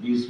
20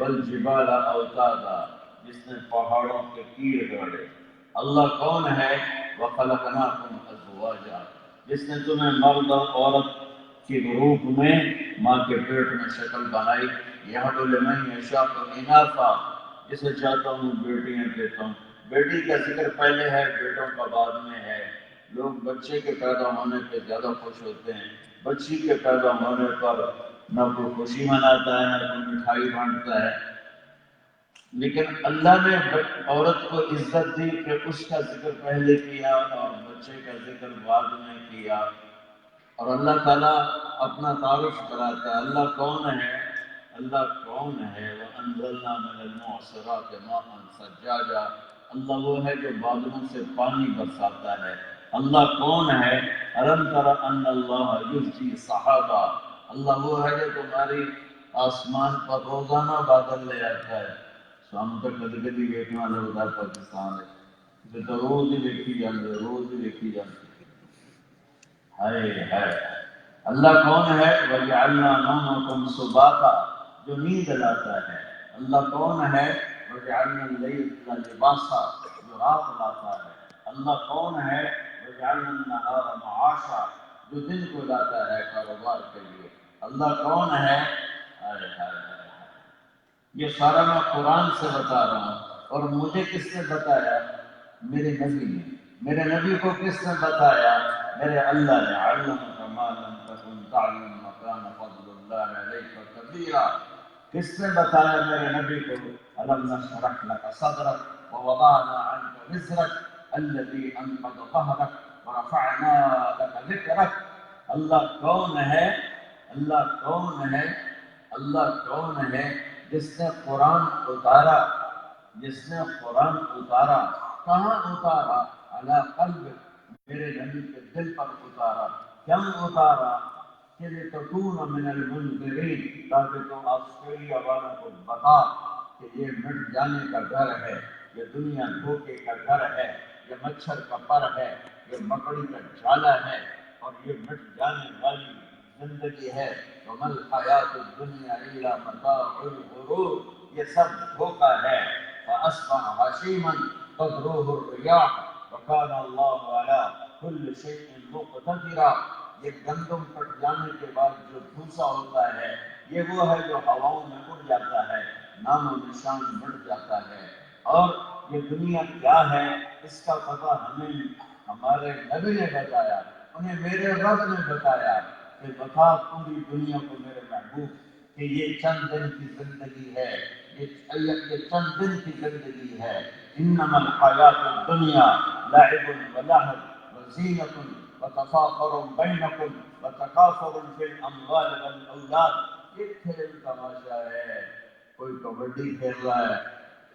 والجبال اوتادا، جس نے پہاڑوں کے کیڑ گاڑے۔ اللہ کون ہے؟ وخلقناکم ازواجا، جس نے تمہیں مرد اور عورت کے روپ میں ماں کے پیٹ میں شکل بنائی۔ یہب لمن یشاء اناثا، جسے چاہتا ہوں بیٹیاں دیتا ہوں۔ بیٹی کا ذکر پہلے ہے، بیٹوں کا بعد میں ہے۔ لوگ بچے کے پیدا ہونے پہ زیادہ خوش ہوتے ہیں، بچی کے پیدا ہونے پر نہ کوئی خوشی مناتا ہے نہ کوئی مٹھائی بانٹتا ہے۔ لیکن اللہ نے عورت کو عزت دی کہ اس کا ذکر پہلے کیا اور بچے کا ذکر بعد میں کیا۔ اور اللہ تعالیٰ اپنا تعارف کراتا ہے، اللہ کون ہے؟ اللہ کون ہے؟ وَأَنزَلْنَا مِنَ الْمُعْصِرَاتِ مَاءً ثَجَّاجًا، اللہ وہ ہے جو بادلوں سے پانی برساتا ہے۔ اللہ کون ہے؟ أَلَمْ تَرَ أَنَّ اللَّهَ يُزْجِي سَحَابًا، اللہ وہ ہے جو تمہاری آسمان پر روزانہ بادل لے آتا ہے۔ شام تک کدی کدی ویکھنے والے ادھر پاکستان ہے تو روز ہی ویکھی جاندے، روز ہی ویکھی جاندے۔ ہے اللہ کون ہے؟ وَجَعَلْنَا نَوْمَكُمْ سُبَاتًا، جو نیند لاتا ہے۔ اللہ کون ہے؟ وَجَعَلْنَا اللَّيْلَ لِبَاسًا، جو رات لاتا ہے۔ اللہ کون ہے؟ وَجَعَلْنَا النَّهَارَ مَعَاشًا، جو دن کو لاتا ہے کاروبار کے لیے۔ اللہ کون ہے؟ یہ سارا میں قرآن سے بتا رہا ہوں۔ اور مجھے کس نے بتایا؟ میرے نبی نے۔ میرے نبی کو کس نے بتایا؟ میرے اللہ نے۔ علمک ما لم تکن تعلم وکان فضل اللہ علیک کبیرا، کس نے بتایا میرے نبی کو؟ الم نشرح لک صدرک ووضعنا عنک وزرک الذی انقض ظہرک ورفعنا لک ذکرک۔ اللہ کون ہے؟ اللہ کون ہے؟ اللہ کون ہے جس نے قرآن اتارا؟ جس نے قرآن اتارا کہاں اتارا؟ علی قلب، میرے نبی کے دل پر اتارا۔ کیوں اتارا؟ کہ لتکون من المنذرین، تاکہ تم آسٹریلیا والوں کو بتا کہ یہ مٹ جانے کا گھر ہے، یہ دنیا دھوکے کا گھر ہے، یہ مچھر کا پر ہے، یہ مکڑی کا جالا ہے، اور یہ مٹ جانے والی زندگی ہے۔ وَمَا الْحَيَاةُ الدُّنْيَا إِلَّا مَتَاعُ الْغُرُورِ، یہ سب دھوکا ہے۔ فَأَصْبَحَ هَشِيمًا تَذْرُوهُ الرِّيَاحُ وَكَانَ اللَّهُ عَلَىٰ كُلِّ شَيْءٍ مُقْتَدِرًا، یہ گندم کٹ جانے کے بعد جو بھوسا ہوتا ہے، یہ وہ ہے جو ہواؤں میں اڑ جاتا ہے، نام و نشان مٹ جاتا ہے۔ اور یہ دنیا کیا ہے اس کا پتہ ہمیں ہمارے نبی نے بتایا، انہیں میرے رب نے بتایا کہ بتا پوری دنیا کو میرے محبوب کہ یہ چند دن کی زندگی ہے، یہ چند دن کی زندگی ہے۔ انما الحیات الدنیا لعب ولہو وزینۃ وتفاخر بینکم وتکاثر فی الاموال والاولاد، یہ کھیل تماشا ہے۔ کوئی کبڈی کھیل رہا ہے،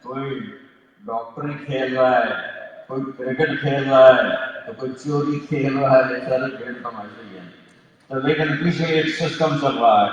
کوئی ڈاکٹری کھیل رہا ہے، کوئی کرکٹ کھیل رہا ہے، تو کوئی چوری کھیل رہا ہے، یہ سارے کھیل تماشے ہی ہیں۔ تو لیکن پیچھے ایک سسٹم چل رہا ہے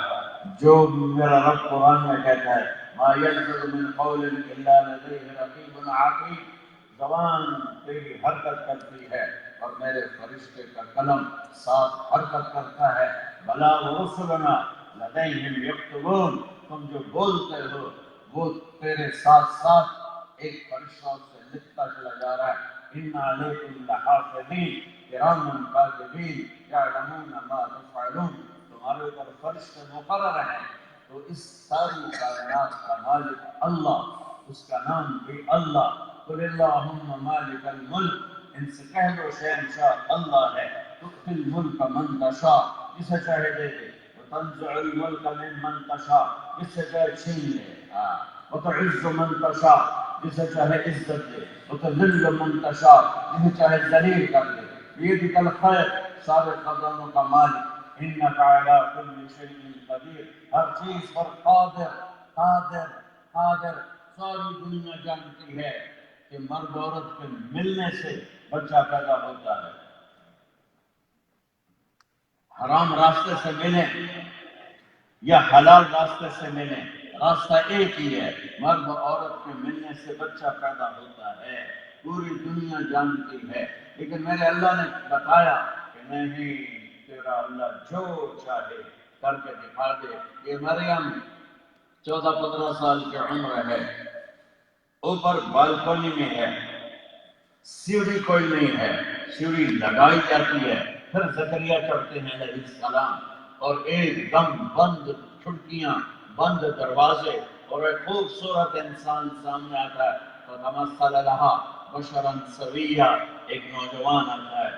جو میرا رب قرآن میں کہتا ہے ما یلفظ من قول الا لدیہ رقیب عتید، زبان تیری حرکت کرتی ہے اور میرے فرشتے کا قلم ساتھ حرکت کرتا ہے۔ بلا ورسلنا لدیہم یکتبون، تم جو بولتے ہو وہ تیرے ساتھ ساتھ ایک فرشتہ سے لکھتا چلا جا رہا ہے۔ ان علیکم لحافظین کراما کاتبین یعلمون ما تفعلون، تمہارے اوپر فرشتے مقرر ہیں۔ تو اس ساری کائنات کا مالک اللہ، اس کا نام بھی اللہ۔ قل اللہم مالک الملک، ان سے کہہ دو شہنشاہ اللہ ہے، تؤتی الملک من تشاء، جسے چاہے دے دے، وتنزع الملک ممن تشاء، جسے چاہے چھین لے، وتعز من تشاء، جسے چاہے عزت دے، وتذل من تشاء، جسے چاہے ذلیل کر دے۔ بیدک الخیر، سارے خزانوں کا مالک۔ انک علی کل شیء قدیر، ہر چیز پر قادر قادر قادر۔ ساری دنیا جانتی ہے کہ مرد عورت کے ملنے سے بچہ پیدا ہوتا ہے، حرام راستے سے ملیں یا حلال راستے سے ملیں، راستہ ایک ہی ہے، مرد عورت کے ملنے سے بچہ پیدا ہوتا ہے، پوری دنیا جانتی ہے۔ لیکن میرے اللہ نے بتایا کہ نہیں، تیرا اللہ جو چاہے کر کے دکھا دے۔ یہ مریم 14-15 سال کی عمر ہے، اوپر بالکنی میں ہے، سیڑھی کوئی نہیں ہے، سیڑھی لگائی جاتی ہے، پھر زکریا چڑھتے ہیں علیہ السلام، اور ایک دم بند کھڑکیاں، بند دروازے، اور ایک خوبصورت انسان سامنے آتا ہے، فتمثل لہا بشرا سویا، ایک نوجوان آتا ہے،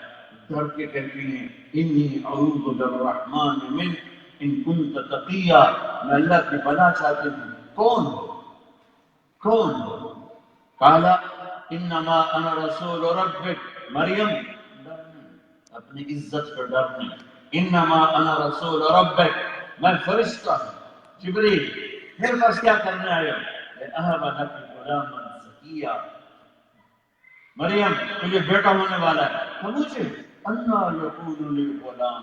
ڈر کے کہتی ہیں انی اعوذ بالرحمن منک ان کنت تقیا، میں اللہ کی پناہ چاہتی ہوں، کون ہو؟ کون ہو؟ کالا انما انا رسول ربک، مریم اپنی عزت پر ڈر نہیں، انما انا رسول ربک، میں فرشتہ ہوں جبریل، میرے پاس کیا کرنے آئے ہو؟ لأہب لک غلاما زکیا، مریم تجھے بیٹا ہونے والا ہے، تو مجھے انا یکون لی غلام،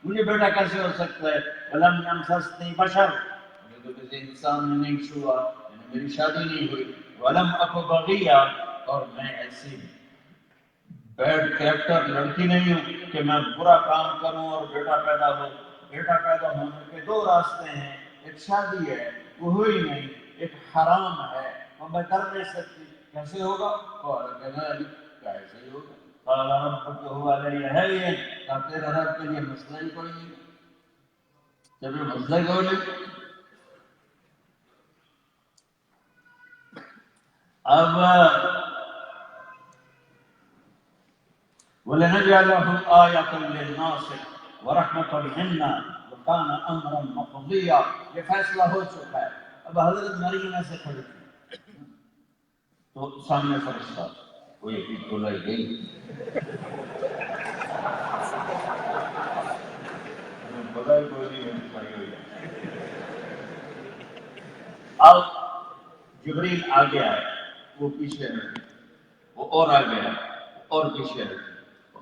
مجھے بیٹا کیسے ہو سکتا ہے؟ ولم یمسسنی بشر، مجھے تو کسی انسان نے نہیں چھوا، یعنی میری شادی نہیں ہوئی، ولم اک بغیا، اور میں ایسی بیڈ کریکٹر لڑکی نہیں ہوں کہ میں برا کام کروں اور بیٹا پیدا ہو۔ بیٹا پیدا ہونے کے دو راستے ہیں، ایک شادی ہے وہ ہوئی نہیں، ایک حرام ہے وہ میں کر نہیں سکتی، کیسے ہوگا؟ اور کیسے ہی ہوگا؟ قال ربک هو علی هین، تیرا رب کے لیے مسئلہ ہی کوئی نہیں، تیرے مسئلہ ہی کوئی نہیں۔ اب وَلَنَجْعَلَهُ آيَةً لِلنَّاسِ وَرَحْمَةً مِنَّا وَكَانَ أَمْرًا مَقْضِيًّا، یہ فیصلہ ہو چکا ہے۔ اب حضرت مریم سے کھڑی تھی تو سامنے فرشتہ، وہ یہی بلائی گئی، بلائی کوئی نہیں کھڑی ہوئی ہے۔ اب جبریل آگے آئے، وہ پیچھے رہے، وہ اور آگے آئے، اور پیچھے رہے،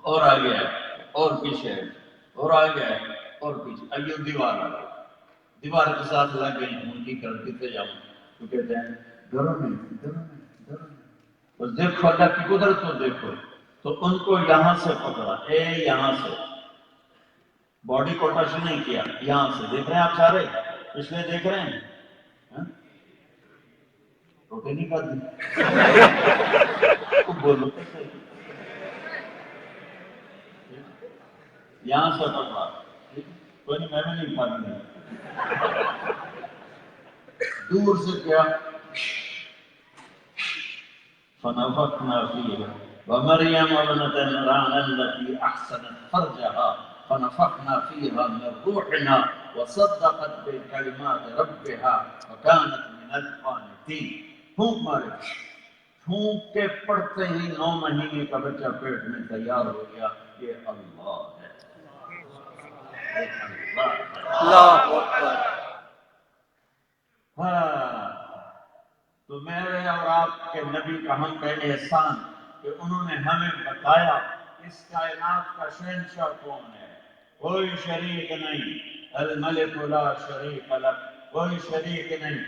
اور آگے آئے، اور پیچھے رہے، اور آگے آئے، اور پیچھے، آگے دیوار آ گئی، دیوار کے ساتھ لگ گئی، ان کی کرتے جاؤں، تو کہتے ہیں ڈرو نہیں، ڈرو نہیں، ڈرو نہیں، بس دیکھو اللہ کی قدرت کو دیکھو، تو ان کو یہاں سے پکڑا، یہاں سے، باڈی کو ٹچ نہیں کیا، یہاں سے، دیکھ رہے ہیں آپ سارے پچھلے دیکھ رہے ہیں، روٹی نہیں کھاتی بولو تو صحیح، یہاں سے پکڑا، کوئی نہیں، میں بھی نہیں کھاتی، دور سے کیا، فنفخنا فيها ومريم ابنة عمران التي أحسنت فرجها فنفخنا فيها من روحنا وصدقت بكلمات ربها وكانت من القانتين۔ پھونک مارے، پھونک کے پڑتے ہی 9 مہینے کا بچہ پیٹ میں تیار ہو گیا، یہ اللہ ہے، اللہ اکبر۔ ہاں، تو میرے اور آپ کے نبی کا ہم پہ احسان کہ انہوں نے ہمیں بتایا اس کائنات کا شہنشاہ کون ہے، کوئی شریک نہیں، الملک لا شریک لک، کوئی شریک نہیں۔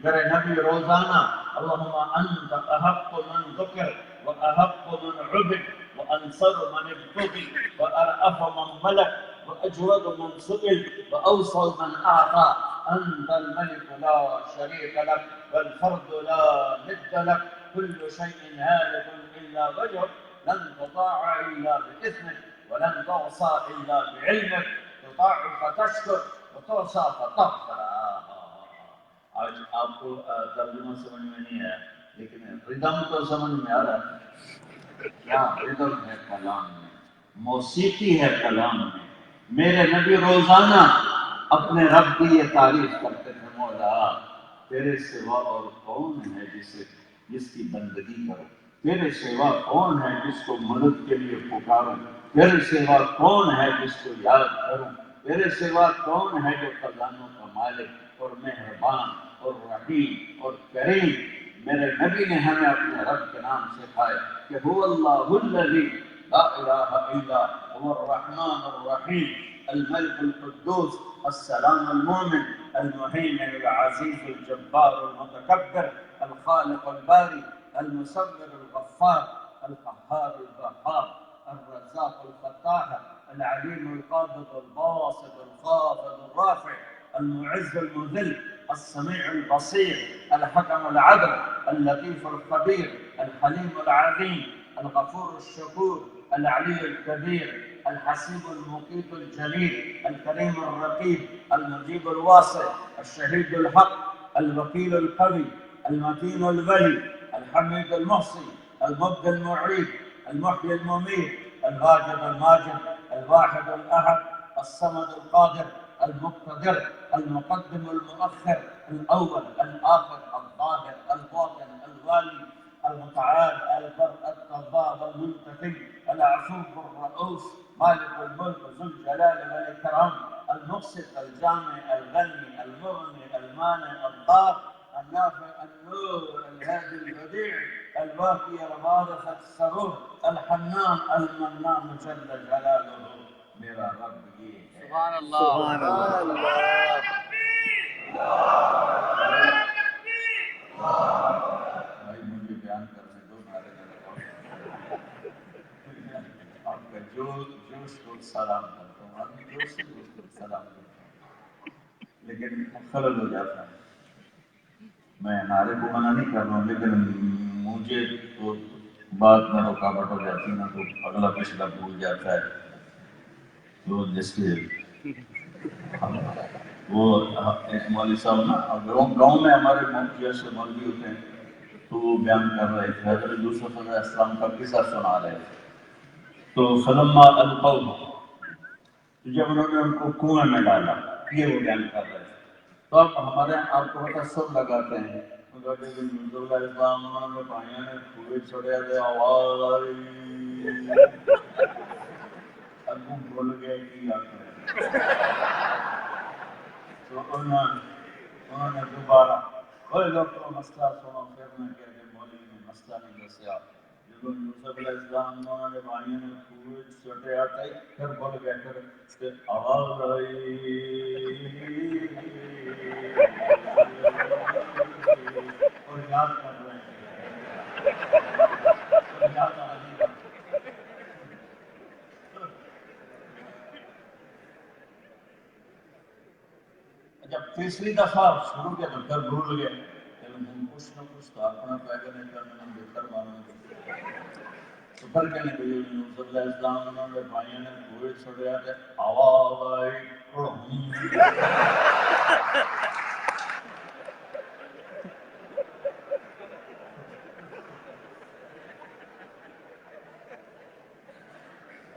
میرے نبی روزانہ اللہم انت احق من ذکر واحق من عبد وانصر من ابتغی وارأف من ملک واجود من سئل واوصل من اعطى، انت الملك لا شريك لك والفرد لا ند لك، كل شيء هالك الا وجهك، لن تطاع الا باذنك ولن تعصى الا بعلمك، تطاع فتشكر وتعصى فتغفر۔ آج آپ کو ترجمہ سمجھ میں نہیں آیا، لیکن ردم تو سمجھ میں آ رہا ہے، کیا ردم ہے کلام میں، موسیقی ہے کلام میں۔ میرے نبی روزانہ اپنے رب کی یہ تعریف کرتے تھے، مولا تیرے سوا اور کون ہے جس کی بندگی کرو، تیرے سوا کون ہے جس کو مدد کے لیے پکاروں، تیرے سوا کون ہے جس کو یاد کروں، تیرے سوا کون ہے جو خزانوں کا مالک اور مہربان اور رحیم اور کریم۔ میرے نبی نے ہمیں اپنے رب کے نام سکھائے کہ هو اللہ الذی لا الہ الا هو الرحمن الرحیم الملك القدوس السلام المؤمن المهيمن العزيز الجبار المتكبر الخالق الباري المصور الغفار القهار القهار الرزاق الفتاح العليم القابض الباسط الخافض الرافع المعز المذل السميع البصير الحكم العدل اللطيف الخبير الحليم العظيم الغفور الشكور العلي الكبير الحسيب المقيت الجليل الكريم الرقيب المجيب الواصل الشهيد الحق الوكيل القوي المتين الولي الحميد المحصي المبدي المعيد المحيي المميت الواجد الماجد الواحد الأحد الصمد القادر المقتدر المقدم المؤخر الأول الآخر الظاهر الباطن الوالي المتعال البر التواب المنتقم العفو الرؤوف مالك الملك ذو الجلال والإكرام المقسط الجامع الغني المغني المانع الضار النافع النور الهادي البديع الباقي الوارث السرور الحنان المنان جل جلاله میرا رب یہ ہے. سبحان اللہ. بھائی مجھے بیان کرنے دو نعرے لگاؤ. آپ کا جوش کو سلام کرتا ہوں. آدمی جوش سے سلام کرتا ہوں لیکن خلل ہو جاتا ہے. میں نعرے کو منع نہیں کر رہا ہوں لیکن مجھے تو بات میں رکاوٹ ہو جاتی ہے نا تو اگلا پچھلا بھول جاتا ہے. تو جس کے وہ ایک مولوی صاحب نا گاؤں میں ہمارے مولوی سے مولوی ہوتے ہیں تو وہ بیان کر رہے تھے حضرت یوسف علیہ السلام کا قصہ سنا رہے تھے. تو فلما القوہ جب انہوں نے ان کو کنویں میں ڈالا یہ وہ بیان کر رہے تھے. تو اب ہمارے آپ کو پتہ سب لگاتے ہیں یوسف علیہ السلام نے پانی نے کنویں چھوڑے تھے آواز آئی اب وہ بھول گئے کہ تو انہوں نے دوبارہ کوئی لوگ تو مسئلہ سنو پھر میں کہہ کہ مولوی نے مسئلہ نہیں دسیا. جب یوسف علیہ السلام انہوں نے بھائیوں نے پورے چھوٹے آتے پھر بول گئے پھر آواز آئی اور یاد کر رہے ہیں اور یاد آ رہی ہے. جب تیسری دفعہ شروع کیا تو پھر بھول گئے لیکن کچھ نہ کچھ تو اپنا پیدا نہیں کرنا بہتر معلوم تو پھر کہنے کے لیے یوسف علیہ السلام انہوں نے بھائیوں نے پورے چھوڑے آتے آواز آئی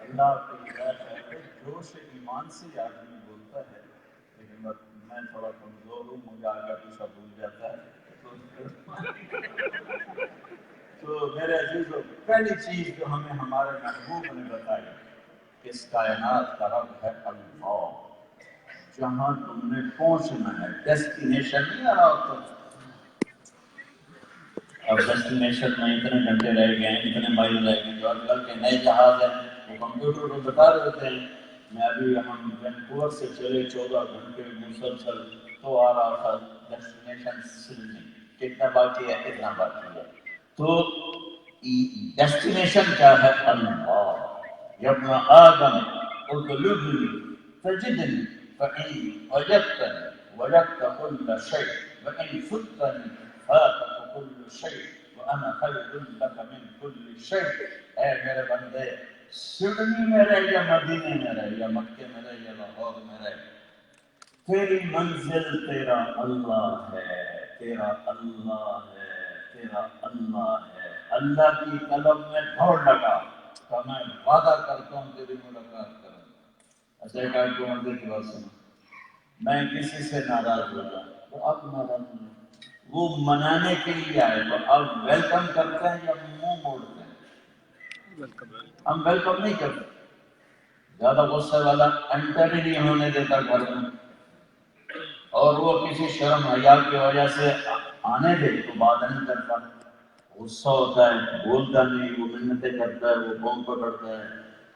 اللہ کی ہدایت ہے. جوش ایمان سے آدمی بولتا ہے لیکن میں تھوڑا کمزور ہوں مجھے آگے پیچھے بھول جاتا ہے. تو میرے عزیزو پہلی چیز جو ہمیں ہمارے محبوب نے بتائی کہ اس کائنات کا رب ہے اللہ. جہاں تم نے پہنچنا ہے ڈیسٹینیشن نہیں آ رہا ہوتا. اب ڈیسٹینیشن میں اتنے گھنٹے رہ گئے ہیں اتنے مائل رہ گئے. جو آج کل کے نئے جہاز ہیں وہ کمپیوٹر کو بتا رہے ہوتے ہیں. میں ابھی ہم وینکوور سے چلے 14 گھنٹے مسلسل تو آ رہا تھا ڈیسٹینیشن سڈنی. کتنا باقی ہے کتنا باقی ہے. تو ڈیسٹینیشن کیا ہے اللہ. یا ابن آدم اطلبنی تجدنی فإن وجدتنی وجدت كل شيء وإن فتنی فاتك كل شيء وأنا خير لك من كل شيء. اے میرے بندے سڈنی میں رہ یا مدینے میں رہ یا مکے میں رہ یا لاہور میں رہ تیری منزل تیرا اللہ ہے تیرا اللہ ہے تیرا اللہ ہے. اللہ کی قلم میں دوڑ لگا کہ میں وعدہ کرتا ہوں تیری ملاقات کروں. اچھا ایک آیت کو مندر کی بات سنو. میں کسی سے ناراض ہو جاؤں تو آپ ناراض ہو جائیں وہ منانے کے لیے آئے تو آپ ویلکم کرتے ہیں یا منہ موڑتے ہیں. ہم ویلکم نہیں کرتے. زیادہ غصے والا انٹر ہی نہیں ہونے دیتا گھر میں اور وہ کسی شرم حیا کی وجہ سے آنے دے تو بات نہیں کرتا. غصہ ہوتا ہے بولتا نہیں وہ منتیں کرتا ہے وہ قوم پکڑتا ہے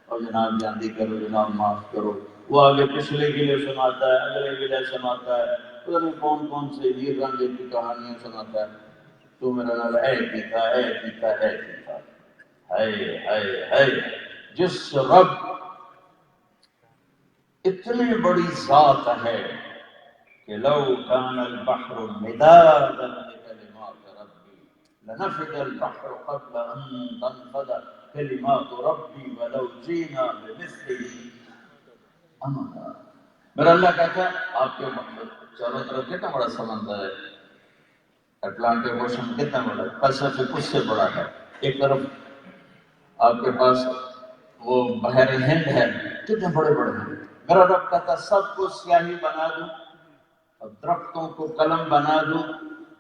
اور جناب جاندی کرو جناب معاف کرو. وہ آگے پچھلے کے لیے سناتا ہے اگلے کے لیے سناتا ہے پتہ نہیں کون کون سے ہیر رانجھے کی کہانیاں سناتا ہے. تو میرا لال ہے پیتا ہے پیتا ہے پیتا ہے. جس رب اتنی بڑی ذات ہے کہ لو کان البحر مدادا لکلمات ربی لنفد البحر قبل ان تنفد کلمات ربی ولو جینا بمثله مددا۔ میرا اللہ کہتا ہے آپ کے چاروں طرف کتنا بڑا سمندر ہے، اٹلانٹک اوشن کتنا بڑا ہے، پیسفک اس سے بڑا ہے، ایک طرف آپ کے پاس وہ بحر ہند ہے، کتنے بڑے بڑے ہیں۔ میرا رب کہتا سب کو سیاہی بنا دوں اور درختوں کو قلم بنا دوں،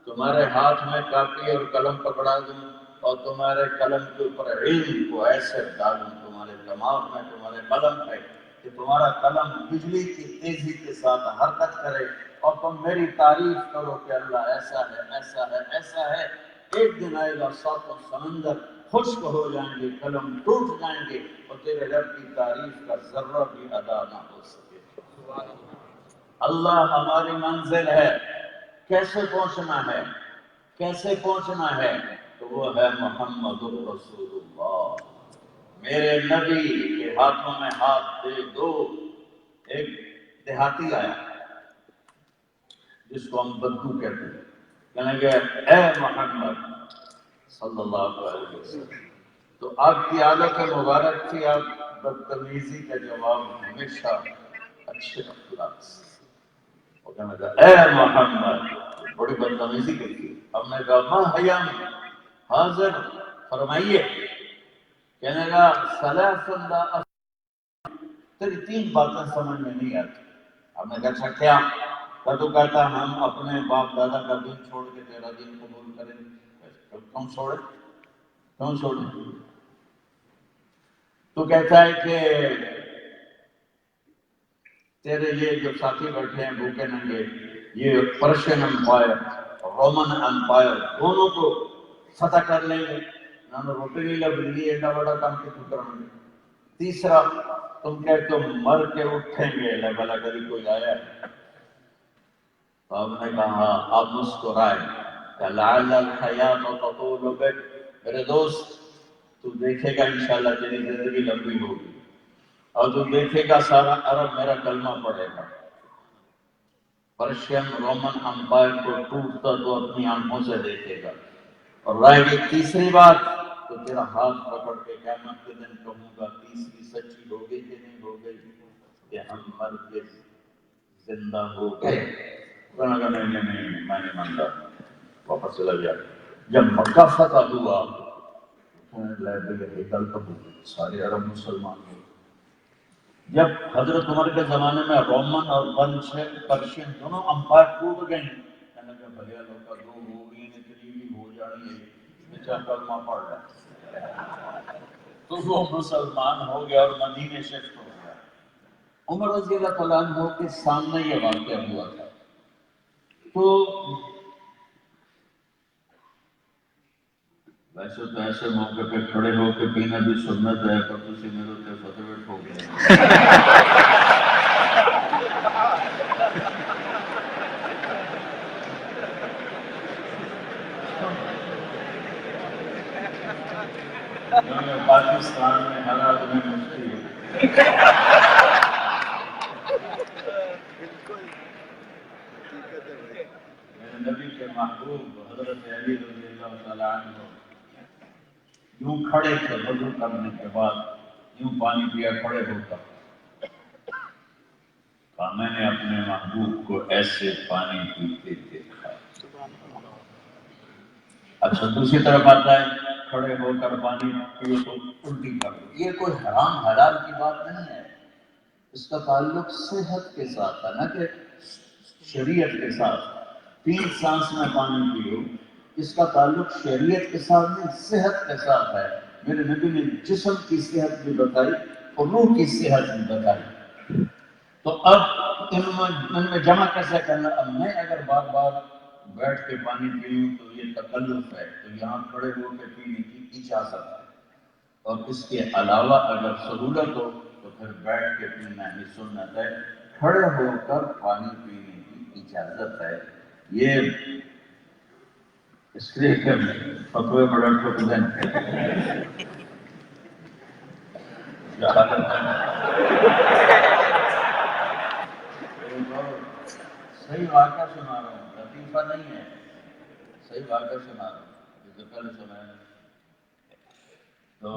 تمہارے ہاتھ میں کاپی اور قلم پکڑا دوں اور تمہارے قلم کے اوپر علم کو ایسے ڈالوں تمہارے دماغ میں، تمہارے قلم پہ، کہ تمہارا قلم بجلی کی تیزی کے ساتھ حرکت کرے اور تم میری تعریف کرو کہ اللہ ایسا ہے، ایسا ہے، ایسا ہے۔ ایک دن آئے گا ساتوں سمندر خشک ہو جائیں گے، قلم ٹوٹ جائیں گے اور تیرے رب کی تعریف کا ذرہ بھی ادا نہ ہو سکے۔ اللہ ہماری منزل ہے، کیسے پہنچنا ہے، کیسے پہنچنا ہے؟ تو وہ ہے محمد رسول اللہ۔ میرے نبی کے ہاتھوں میں ہاتھ دے دو۔ ایک دیہاتی آیا جس کو ہم بدو کہتے ہیں، کہنے گے اے محمد صلی اللہ علیہ وسلم، تو آپ کی عادت مبارک تھی، آپ بدتمیزی کا جواب ہمیشہ اچھے اخلاق سے۔ وہ کہنے لگا اے محمد، بڑی بدتمیزی کی تھی۔ ہم نے کہا ما حیام، حاضر فرمائیے۔ کہنے لگا ثلاث لا، تیری تین باتیں سمجھ میں نہیں آتی۔ ہم نے کہا اچھا کیا؟ تو کہتا ہم اپنے باپ دادا کا دین چھوڑ کے تیرا دین قبول کریں گے۔ کیوں چھوڑے؟ کیوں چھوڑے؟ تو کہتا ہے کہ تیرے یہ جو ساتھی بیٹھے ہیں بھوکے ننگے، یہ پرشین امپائر، رومن امپائر، دونوں کو فتح کر لیں گے، انہوں نے روٹی نہیں لگ لی، ایڈا بڑا کام کی کریں گے۔ تیسرا، تم کہتے ہو مر کے اٹھیں گے، اللہ بھلا کبھی کوئی آیا ہے؟ تو ہم نے کہا آپ مسکرائے کہ لعل الحیات تطول بک، میرے دوست تو دیکھے گا انشاءاللہ تیری زندگی لمبی ہوگی اور تو دیکھے گا سارا عرب میرا کلمہ پڑھے گا۔ پرشین رومن امپائر کو ٹوٹتا تو اپنی آنکھوں سے دیکھے گا۔ اور رہے گی تیسری بات، تو تیرا ہاتھ پکڑ کے قیامت کے دن کہوں گا تیسری سچی ہو گئی کہ نہیں ہو گئی کہ ہم مر کے زندہ ہو گئے؟ کہنے لگا نہیں نہیں نہیں، میں نہیں مانتا، واپس چلا گیا۔ جب مکہ فتح ہوا سارے عرب مسلمان ہوئے۔ جب حضرت عمر کے زمانے میں رومن اور پرشین دونوں امپائر ٹوٹ گئے، کہنے لگا بھلے لوگ کا دو ہو گئی نے تیری ہو جانی ہے، بیچا کلمہ پڑھ رہا ہے۔ تو وہ مسلمان ہو گیا اور مدینے شفٹ ہو گیا۔ عمر رضی اللہ تعالیٰ عنہ کے سامنے یہ واقعہ ہوا تھا۔ تو ویسے تو ایسے موقع پہ کھڑے ہو کے پینا بھی سنت ہے، پر تسی میرے تے فتوی ہو گئے۔ کیونکہ پاکستان میں ہر آدمی مفتی ہے۔ میرے نبی کے محبوب حضرت علی رضی اللہ تعالیٰ عنہ یوں کھڑے تھے، وضو کرنے کے بعد یوں پانی پیا کھڑے ہو کر، کہا میں نے اپنے محبوب کو ایسے پانی پیتے دیکھا۔ اچھا دوسری طرف آتا ہے کھڑے ہو کر پانی پیو تو الٹی کر دو۔ یہ کوئی حرام حلال کی بات نہیں ہے، اس کا تعلق صحت کے ساتھ ہے، نہ کہ شریعت کے ساتھ۔ 3 سانس میں پانی پیو، اس کا تعلق شریعت کے ساتھ نہیں، صحت کے ساتھ ہے۔ میرے نبی نے جسم کی صحت بھی بتائی اور روح کی صحت بھی بتائی۔ تو اب ان میں جمع کیسے کرنا؟ اب میں اگر بار بار بیٹھ کے پانی پیوں تو یہ تکلف ہے، تو یہاں کھڑے ہو کے پینے کی اجازت ہے، اور اس کے علاوہ اگر سہولت ہو تو پھر بیٹھ کے پینا ہی سنت ہے۔ کھڑے ہو کر پانی پینے کی اجازت ہے۔ یہ اس لیے کہ فتوے بڑا ٹھوک دیں صحیح واقعہ سنا رہا ہوں، لطیفہ نہیں ہے، صحیح واقعہ سنا رہا ہوں جیسے پہلے سنایا۔ تو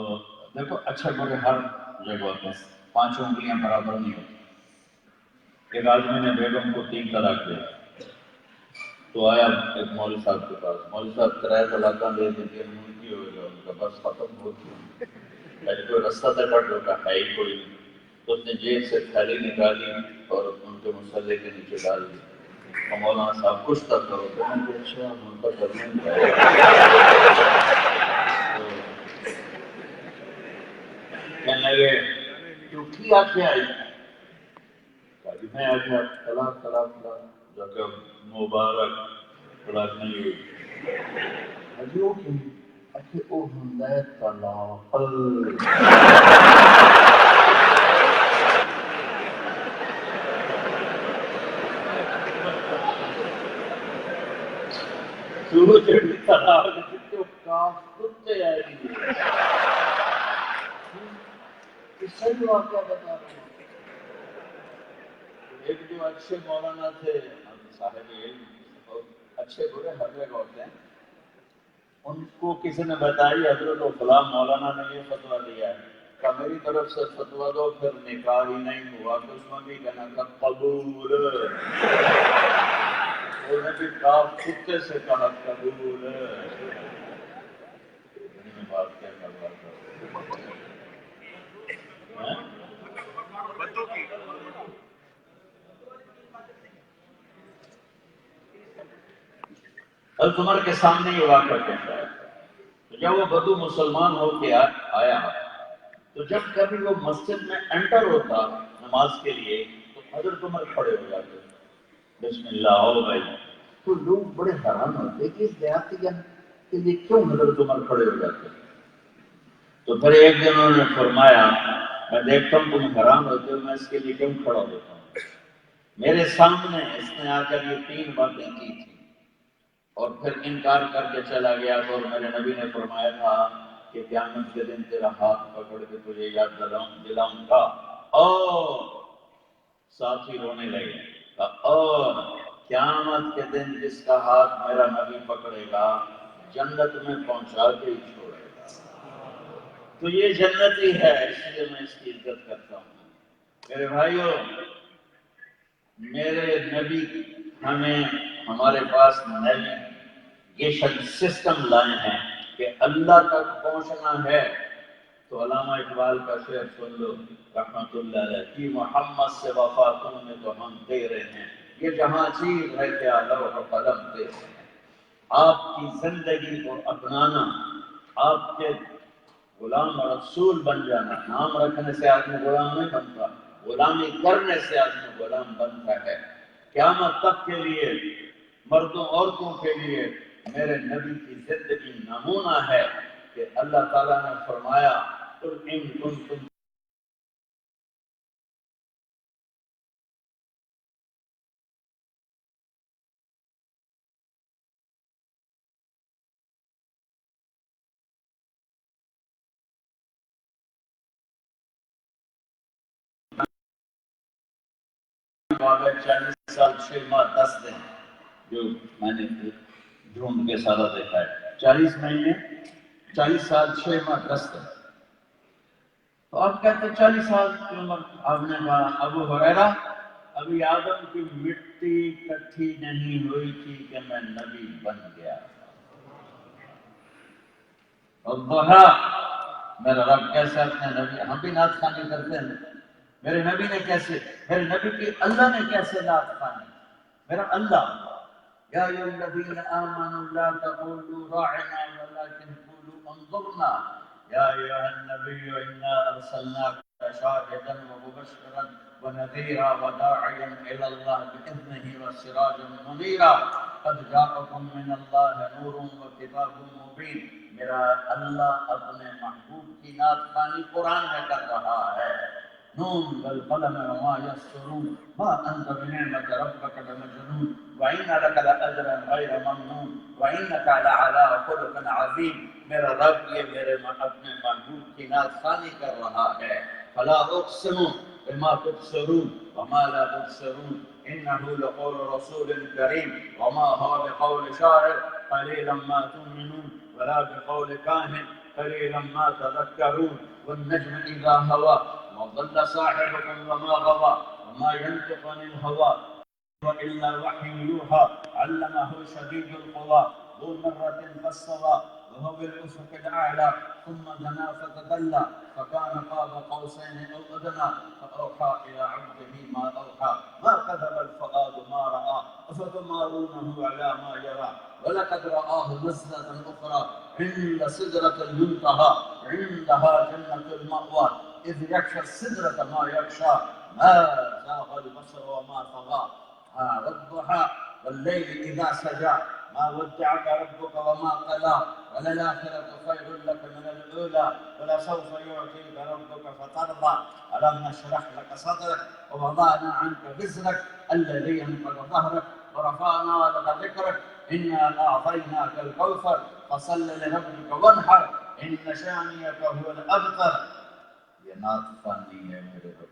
دیکھو اچھے برے ہر جگہ ہوتے ہیں، 5 انگلیاں برابر نہیں ہوتی۔ ایک آدمی نے بیگم کو 3 طلاق دیا، تو آیا ایک مولوی صاحب کے پاس، مولوی صاحب کرایہ طلاقاں دے دیتے ہیں، کی ہوگا ان کا بس ختم ہو گیا، کوئی رستہ تک کا ہے ہی کوئی نہیں۔ تو اس نے جیب سے تھیلی نکالی اور ان کے مسلح کے نیچے ڈال دی، اور مولانا صاحب کچھ تک کرو تو میں نے کہا اچھا ان کا کرنا ہی ہے۔ کہنے لگے کیوں کی آنکھیں آئی؟ کہا جی میں آگیا طلاق طلاق طلاق، جب مبارک طلاق نہیں ہوئی۔ حجی وہ کیوں؟ اچھے وہ ہوندا ہے طلاق۔ تو جڑی طلاق دیتے ہو کاف کتے آئے گی۔ یہ صحیح واقعہ بتا رہا ہوں۔ ایک جو اچھے مولانا تھے صاحب علم، اچھے برے ہر جگہ ہوتے ہیں، ان کو کسی نے بتائی حضرت و فلاں مولانا نے یہ فتویٰ دیا ہے، کہ میری طرف سے فتویٰ دو، پھر نکاح ہی نہیں ہوا تو اس میں بھی کہنا تھا قبول، انہوں نے بھی کاف کتے سے کہا قبول۔ میں بات کیا کر رہا تھا؟ حضرت عمر کے سامنے یہ واقعہ کہتا ہے، تو جب وہ بدو مسلمان ہو کے آیا، تو جب کبھی وہ مسجد میں انٹر ہوتا نماز کے لیے تو حضرت عمر کھڑے ہو جاتے، بسم اللہ ہو بھائی۔ تو لوگ بڑے حیران ہوتے کہ اس دیہاتی کے لیے کیوں حضرت عمر کھڑے ہو جاتے؟ تو پھر ایک دن انہوں نے فرمایا میں دیکھتا ہوں تم حیران ہوتے ہو، میں اس کے لیے کیوں کھڑا ہوتا ہوں؟ میرے سامنے اس نے آ کر یہ 3 باتیں کی تھی اور پھر انکار کر کے چلا گیا، اور میرے نبی نے فرمایا تھا کہ قیامت کے دن تیرا ہاتھ پکڑ کے تجھے یاد دلاؤں گا، اور ساتھی رونے لگے، اور قیامت کے دن جس کا ہاتھ میرا نبی پکڑے گا جنت میں پہنچا کے ہی چھوڑے گا۔ تو یہ جنتی ہے، اس لیے میں اس کی عزت کرتا ہوں۔ میرے بھائیوں، میرے نبی ہمیں ہمارے پاس نیویگیشن سسٹم لائے ہیں کہ اللہ تک پہنچنا ہے تو علامہ اقبال کا شعر سن لو رحمۃ اللہ علیہ کہ محمد سے وفا تم نے تو ہم تیرے ہیں، یہ جہاں چیز ہے کیا لوح قلم تیرے ہیں۔ آپ کی زندگی کو اپنانا، آپ کے غلام رسول بن جانا، نام رکھنے سے آدمی غلام نہیں بنتا، غلامی کرنے سے آدمی غلام بنتا ہے۔ قیامت تک کے لیے مردوں عورتوں کے لیے میرے نبی کی زندگی نمونہ ہے کہ اللہ تعالیٰ نے فرمایا قل ان کنتم واقع 40 سال 6 ماہ 10 دن جو میں نے ڈھونڈ کے سارا دیکھا ہے، 40 مہینے 40 سال 6 ماہ 10 دن۔ تو آپ کہتے ہیں 40 سال کی عمر، آپ نے کہا ابو ہریرہ ابھی آدم کی مٹی کٹھی نہیں ہوئی تھی کہ میں نبی بن گیا۔ اور دوہرا میرا رب کیسے اپنے نبی، ہم بھی نعت خوانی کرتے ہیں، میرے نبی نے کیسے، میرے نبی کی اللہ نے کیسے نعت خوانی، میرا اللہ یا ایھا الذین آمنوا لا تقولوا راعنا ولکن قولوا انظرنا یا ایھا النبی انا ارسلناک شاہدا ومبشرا ونذیرا وداعیا الی اللہ باذنہ وسراجا منیرا قد جاءکم من اللہ نور وکتاب مبین۔ میرا اللہ اپنے محبوب کی نعت خوانی قرآن میں کر رہا ہے، نون والقلم وما يسطرون ما انت بنعمة ربك بمجنون وإن لك لأجرا غير ممنون وإنك لعلى خلق عظيم۔ میرا رب یہ میرے اپنے محبوب کی نعت خوانی کر رہا ہے، فلا أقسم بما تبصرون وما لا تبصرون إنه لقول رسول كريم وما هو بقول شاعر قليلا ما تؤمنون ولا بقول كاهن قليلا ما تذكرون والنجم إذا هوى وضل صاحبكم وما غوى وما ينطق عن الهوى وإلا وحي يوحى علمه شديد القوى ذو مرة فاستوى وهو بالأفق الأعلى ثم دنا فتدلى فكان قاب قوسين أو أدنى فأوحى إلى عبده ما أوحى ما كذب الفؤاد ما رأى أفتمارونه على ما يرى ولقد رآه نزلة أخرى عند سدرة المنتهى عندها جنة المأوى إذ يغشى السدرة ما يغشى ما زاغ البصر وما طغى والضحى والليل إذا سجى ما ودعك ربك وما قلى وللآخرة خير لك من الأولى ولسوف يعطيك ربك فترضى ألم نشرح لك صدرك ووضعنا عنك وزرك الذي ينقض ظهرك ورفعنا لك ذكرك إنا أعطيناك الكوثر فصل لربك وانحر إن شانئك هو الأبتر. یہ نعت خوانی ہے میرے رب.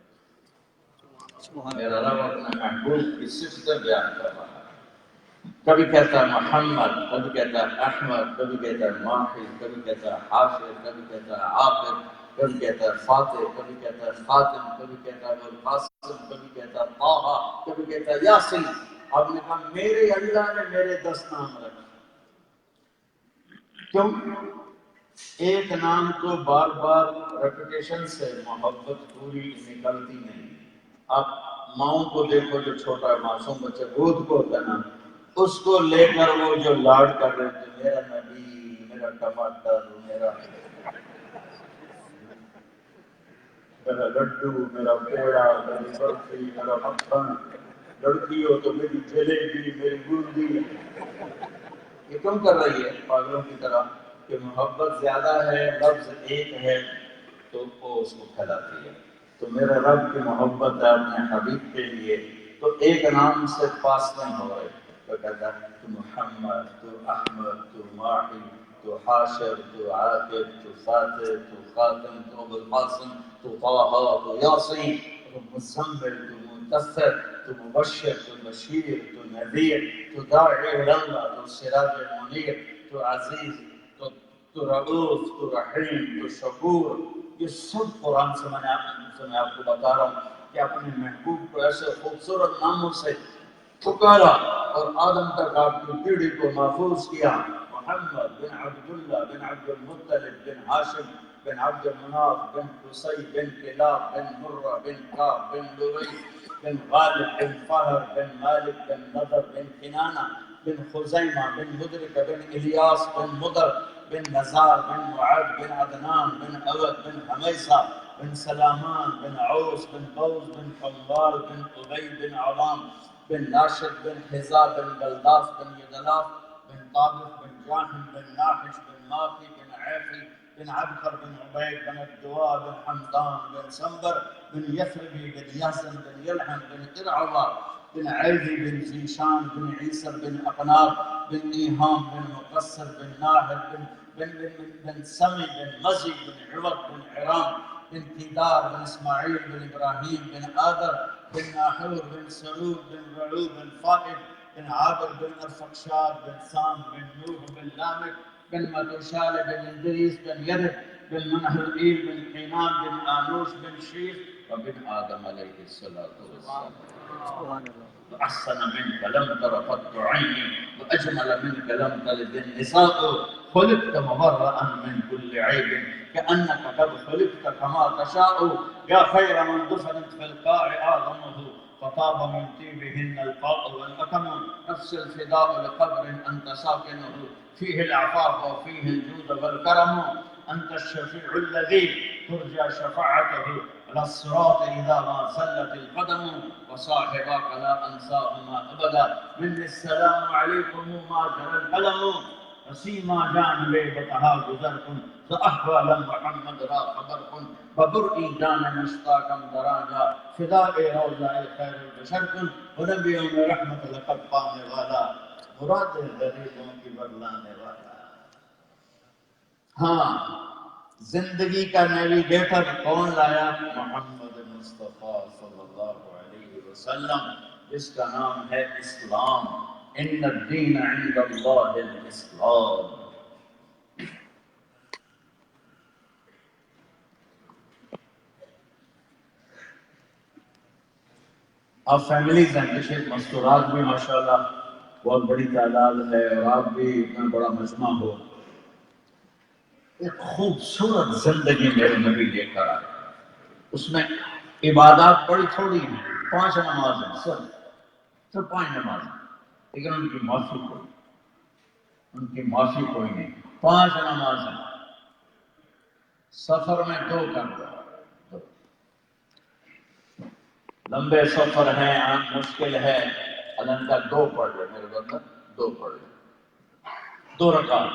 میرا رب اپنے محبوب کی صفتیں بیان کر رہا ہے. کبھی کہتا ہے محمد، کبھی کہتا ہے احمد، کبھی کہتا ہے ماحی، کبھی کہتا ہے حافظ، کبھی کہتا ہے عاقب، کبھی کہتا ہے فاتح، کبھی کہتا ہے خاتم، کبھی کہتا ہے القاسم، کبھی کہتا ہے طٰہٰ، کبھی کہتا ہے یاسین. آپ نے کہا میرے اللہ نے میرے 10 نام رکھے. کیوں؟ ایک نام کو بار بار ریپیٹیشن سے محبت پوری نکلتی نہیں. آپ ماؤں کو دیکھو جو چھوٹا معصوم بچہ گود کو ہوتا ہے نا، اس کو لے کر وہ جو لاڈ کر رہے تھے، میرا نبی، میرا ٹماٹر، میرا لڈو، میرا پیڑا، میری برفی، میرا مکھن، لڑکی ہو تو میری جلیبی، میری بوندی. یہ کیوں کر رہی ہے پاگلوں کی طرح؟ کہ محبت زیادہ ہے، لفظ ایک ہے تو وہ اس کو پھیلاتی ہے. تو میرے رب کی محبت ہے اپنے حبیب کے لیے، تو ایک نام سے پاس نہیں ہو رہے. تو کہتا ہے تو محمد، تو احمد، تو ماحی، تو حاشر، تو عاقب، تو فاتح، تو خاتم، تو ابو القاسم، تو طٰہٰ، تو یاسین، تو مزمل، تو منتصر، تو مبشر، تو بشیر، تو نذیر، تو داعی اللہ، تو سراج منیر، تو عزیز، تو رؤوف، تو رحیم، تو شکور. یہ سب قرآن سے میں آپ کو بتا رہا ہوں کہ اپنے محبوب کو ایسے خوبصورت ناموں سے پکارا اور آدم تک آپ کی پیڑھی کو محفوظ کیا. محمد بن عبداللہ بن عبد المطلب بن ہاشم بن عبد مناف بن قصی بن کلاب بن مرہ بن کعب بن لؤی بن غالب بن فہر بن مالک بن نضر بن کنانہ بن خزیمہ بن مدرک بن الیاس بن مدر بن نزار بن معاذ بن عدنان بن عود بن حمیصہ بن سلامان بن عوس بن بوز بن قنبال بن ابی بن عوام بن ناشد بن حذا بن بلداف بن یدلاف بن طابق بن جاحم بن ناحش بن ماقی بن عیفی بن عبقر بن عبید بن الدواء بن حمدان بن سنبر بن یثربی بن یحزن بن یلحم بن ارعوا بن عیدی بن زیشان بن عیسر بن اقناب بن نیہام بن مقصر بن ناہر بن سمی بن مزی بن عوض بن عرام بن کیدار بن اسماعیل بن ابراہیم بن آدر بن ناحور بن سرور بن رعو بن فائد بن عابر بن ارفقشاد بن سام بن نوح بن لامک بن متوشال بن ادریس بن یرد بن منحرئیل بن حینان بن آنوش بن شیخ وبن آدم علیہ السلام. أحسن منك لم تر قط عيني وأجمل منك لم تلد النساء خلقت مبرأ من كل عيب كأنك قد خلقت كما تشاء يا خير من دفنت في القاع أعظمه فطاب من طيبهن القاء والأكم نفس الفداء لقبر أنت ساكنه فيه العفاف وفيه الجود والكرم أنت الشفيع الذي ترجى شفاعته على الصراط إذا ما زلت القدم وصاحباك لا أنساهما أبدا مني السلام عليكم ما جرى القلم وسيما جان بيبتها گزركم فأحوال محمد را خبركم ببرئي جان مشتاقم دراجا فداء روضاء خير البشركم ونبي رحمت لقد پانے والا مراد غریبوں کی بدلانے والا. ہاں زندگی کا نیویگیٹر کون لایا؟ محمد مصطفیٰ صلی اللہ علیہ وسلم، جس کا نام ہے اسلام۔ ان الدین عند اللہ الاسلام۔ آپ فیملیز ہیں، پیچھے مستورات بھی ماشاءاللہ بہت بڑی تعداد ہے، اور آپ بھی اتنا بڑا مجمع ہو۔ ایک خوبصورت زندگی میرے نبی لے کر آئے، اس میں عبادات بڑی تھوڑی ہیں، 5 نمازیں، صرف 5 نمازیں، لیکن ان کی معافی کوئی نہیں۔ 5 نمازیں، سفر میں 2 کر دو، لمبے سفر ہیں، عام مشکل ہے، اللہ کا 2 پڑھ لے، میرے بندہ 2 پڑھ لے، 2 رکعت،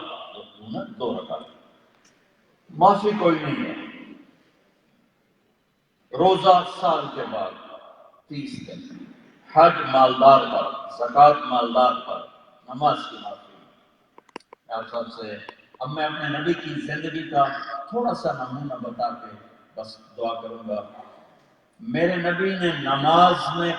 2 رکعت، معافی کوئی نہیں ہے۔ روزہ سال کے بعد 30 دن، حج مالدار پر، زکوٰۃ مالدار پر، نماز کی معافی۔ آپ سب سے اب میں اپنے نبی کی زندگی کا تھوڑا سا نمونہ بتا کے بس دعا کروں گا۔ میرے نبی نے نماز میں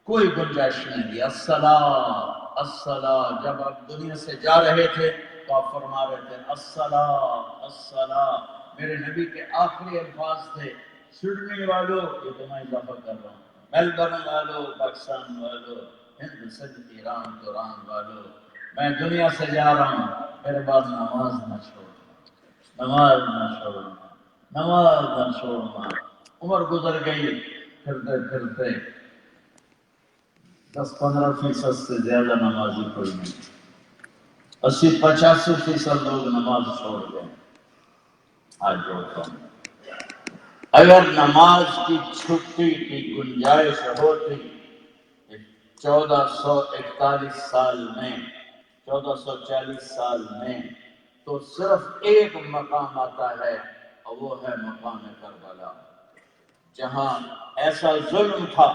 کوئی گنجائش نہیں دی۔ الصلاۃ الصلاۃ، جب آپ دنیا سے جا رہے تھے تو آپ فرما رہے تھے الصلاۃ الصلاۃ۔ میرے نبی کے آخری الفاظ تھے، سڈنی والوں، یہ تو میں اضافہ کر رہا ہوں، میلبرن والوں، پاکستان والوں، ہند سندھ ایران توران والوں، میں دنیا سے جا رہا ہوں، میرے بعد نماز نہ چھوڑنا، نماز نہ چھوڑنا، نماز نہ چھوڑنا۔ عمر گزر گئی، پھرتے پھرتے 10-15% سے زیادہ نمازی کوئی نہیں، 80-85% لوگ نماز چھوڑ گئے۔ آج جوڑتا ہوں، اگر نماز کی چھٹی کی گنجائش ہوتی 1441 سال میں، 1440 سال میں، تو صرف ایک مقام آتا ہے، اور وہ ہے مقام کربلا، جہاں ایسا ظلم تھا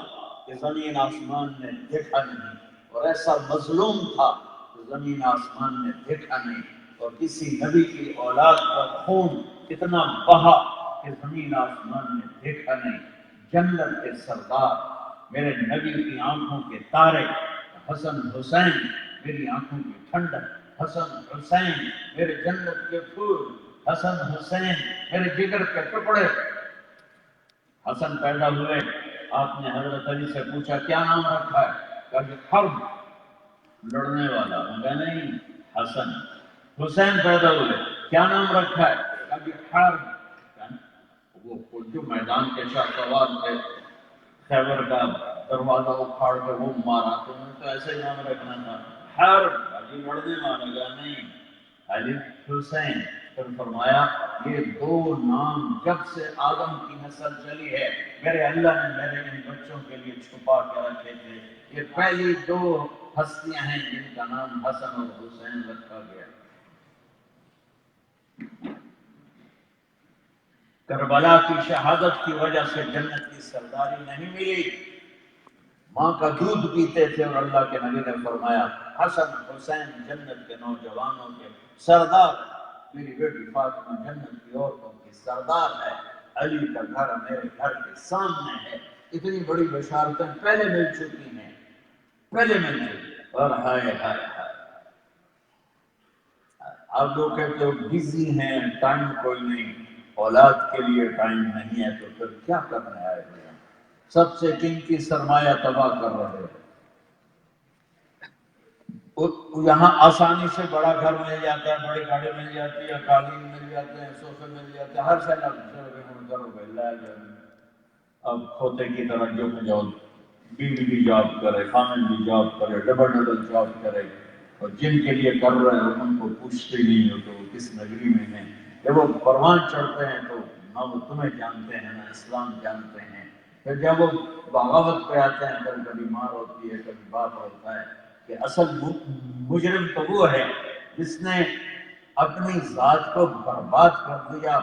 کہ زمین آسمان نے دیکھا نہیں، اور ایسا مظلوم تھا کہ زمین آسمان نے دیکھا نہیں، اور کسی نبی کی اولاد کا خون اتنا بہا کہ زمین آسمان نے دیکھا نہیں۔ جنت کے سردار، میرے نبی کی آنکھوں کے تارے، حسن حسین، میری آنکھوں کی ٹھنڈک، حسن حسین میرے جنت کے پھول، حسن حسین میرے جگر کے ٹکڑے۔ حسن پیدا ہوئے، آپ نے حضرت علی سے پوچھا کیا نام رکھا ہے؟ کہا کہ حرب، لڑنے والا۔ کہا نہیں، حسن۔ حسین پیدا ہوئے، کیا نام رکھا ہے؟ کہا کہ حرب۔ وہ جو میدان کے شاہ سوار تھے، خیبر کا دروازہ اکھاڑ کے وہ مارا، تو انہوں نے تو ایسے ہی نام رکھنا تھا، حرب، علی لڑنے والا۔ کہا نہیں، علی حسین۔ پھر فرمایا یہ 2 نام جب سے آدم کی نسل چلی ہے، میرے اللہ نے میرے ان بچوں کے لیے چھپا کے رکھے تھے، یہ پہلی 2 ہستیاں ہیں جن کا نام حسن اور حسین رکھا گیا۔ کربلا کی شہادت کی وجہ سے جنت کی سرداری نہیں ملی، ماں کا دودھ پیتے تھے، اور اللہ کے نبی نے فرمایا حسن حسین جنت کے نوجوانوں کے سردار، میری بیٹی فاطمہ جنت کی عورتوں کی سردار ہے، علی کا گھر میرے گھر کے سامنے ہے۔ اتنی بڑی بشارتیں پہلے مل چکی ہیں، پہلے مل چکی، اور ہائے ہائے ہائے، آپ لوگ کہتے ہو بزی ہیں، ٹائم کوئی نہیں، اولاد کے لیے ٹائم نہیں ہے، تو پھر کیا کرنا ہے؟ سب سے قیمتی سرمایہ تباہ کر رہے ہیں۔ یہاں آسانی سے بڑا گھر مل جاتا ہے، بڑی گاڑی مل جاتی ہے، قالین مل جاتے ہیں، صوفے مل جاتے ہیں، ہر شے کرو گے لا جائے۔ اب کھوتے کی طرح جو جاؤ، بیوی بھی جاب کرے، خامن بھی جاب کرے، ڈبل جاب کرے، اور جن کے لیے کر رہے ہو ان کو پوچھتے نہیں ہو تو کس نگری میں ہیں۔ جب وہ پروان چڑھتے ہیں تو نہ وہ تمہیں جانتے ہیں نہ اسلام جانتے ہیں، پھر جب وہ بغاوت پہ آتے ہیں، کبھی مار ہوتی ہے، کبھی باپ ہوتا ہے، کہ اصل مجرم تو وہ ہے جس نے اپنی ذات کو برباد کر دیا،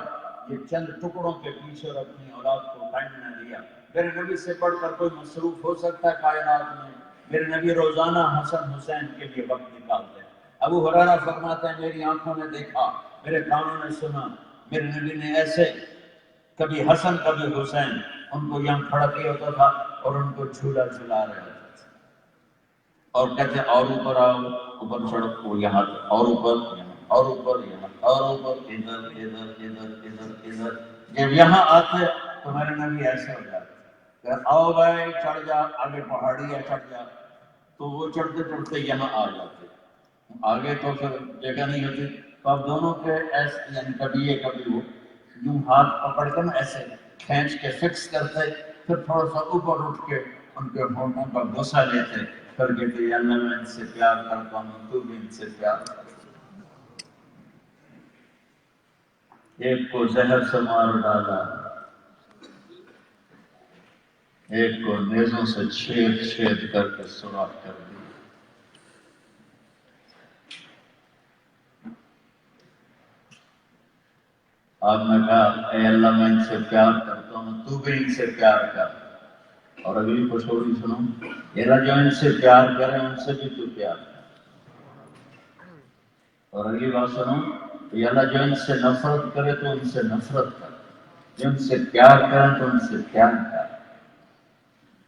یہ چند ٹکڑوں کے پیچھے اور اپنی اولاد کو ٹائم نہ دیا۔ میرے نبی سے بڑھ کر کوئی مصروف ہو سکتا ہے کائنات میں؟ میرے نبی روزانہ حسن حسین کے لیے وقت نکالتے ہیں۔ ابو ہریرہ فرماتے ہیں میری آنکھوں نے دیکھا، میرے کانوں نے سنا، میرے نبی نے ایسے کبھی حسن کبھی حسین ان کو یہاں کھڑا کیا ہوتا تھا اور ان کو جھولا جھلا رہے ہوتے تھے اور کہتے اور اوپر آؤ، اوپر چڑھو، وہ یہاں اور اوپر یہاں اور اوپر یہاں اور اوپر، ادھر ادھر ادھر ادھر ادھر۔ جب یہاں آتے تو میرے نبی ایسے ہو جاتے کہ آؤ بھائی چڑھ جا، آگے پہاڑی ہے چڑھ جا، تو وہ چڑھتے چڑھتے یہاں آ جاتے، آگے تو پھر جگہ نہیں ہوتی، تو اب دونوں کے ایسے یعنی کبھی یہ کبھی وہ یوں ہاتھ پکڑ کر ایسے کھینچ کے فکس کرتے، پھر تھوڑا سا اوپر اٹھ کے ان کے ہونٹوں کا بوسہ لیتے، پھر کہتے یا اللہ میں ان سے پیار کرتا ہوں، تو بھی ان سے پیار کرتا۔ ایک کو زہر سے مار ڈالا، ایک کو نیزوں سے چھید چھید کر کے سوراخ کر دیا۔ آپ نے کہا اے اللہ میں ان سے پیار کرتا ہوں، تو بھی ان سے پیار کر۔ اور اگلی خوشخبری سنو، اے اللہ جو ان سے پیار کرے ان سے بھی تو پیار کر۔ اور اگلی بات سنو، اے اللہ جو ان سے نفرت کرے تو ان سے نفرت کر، جو ان سے پیار کرے تو ان سے پیار کر۔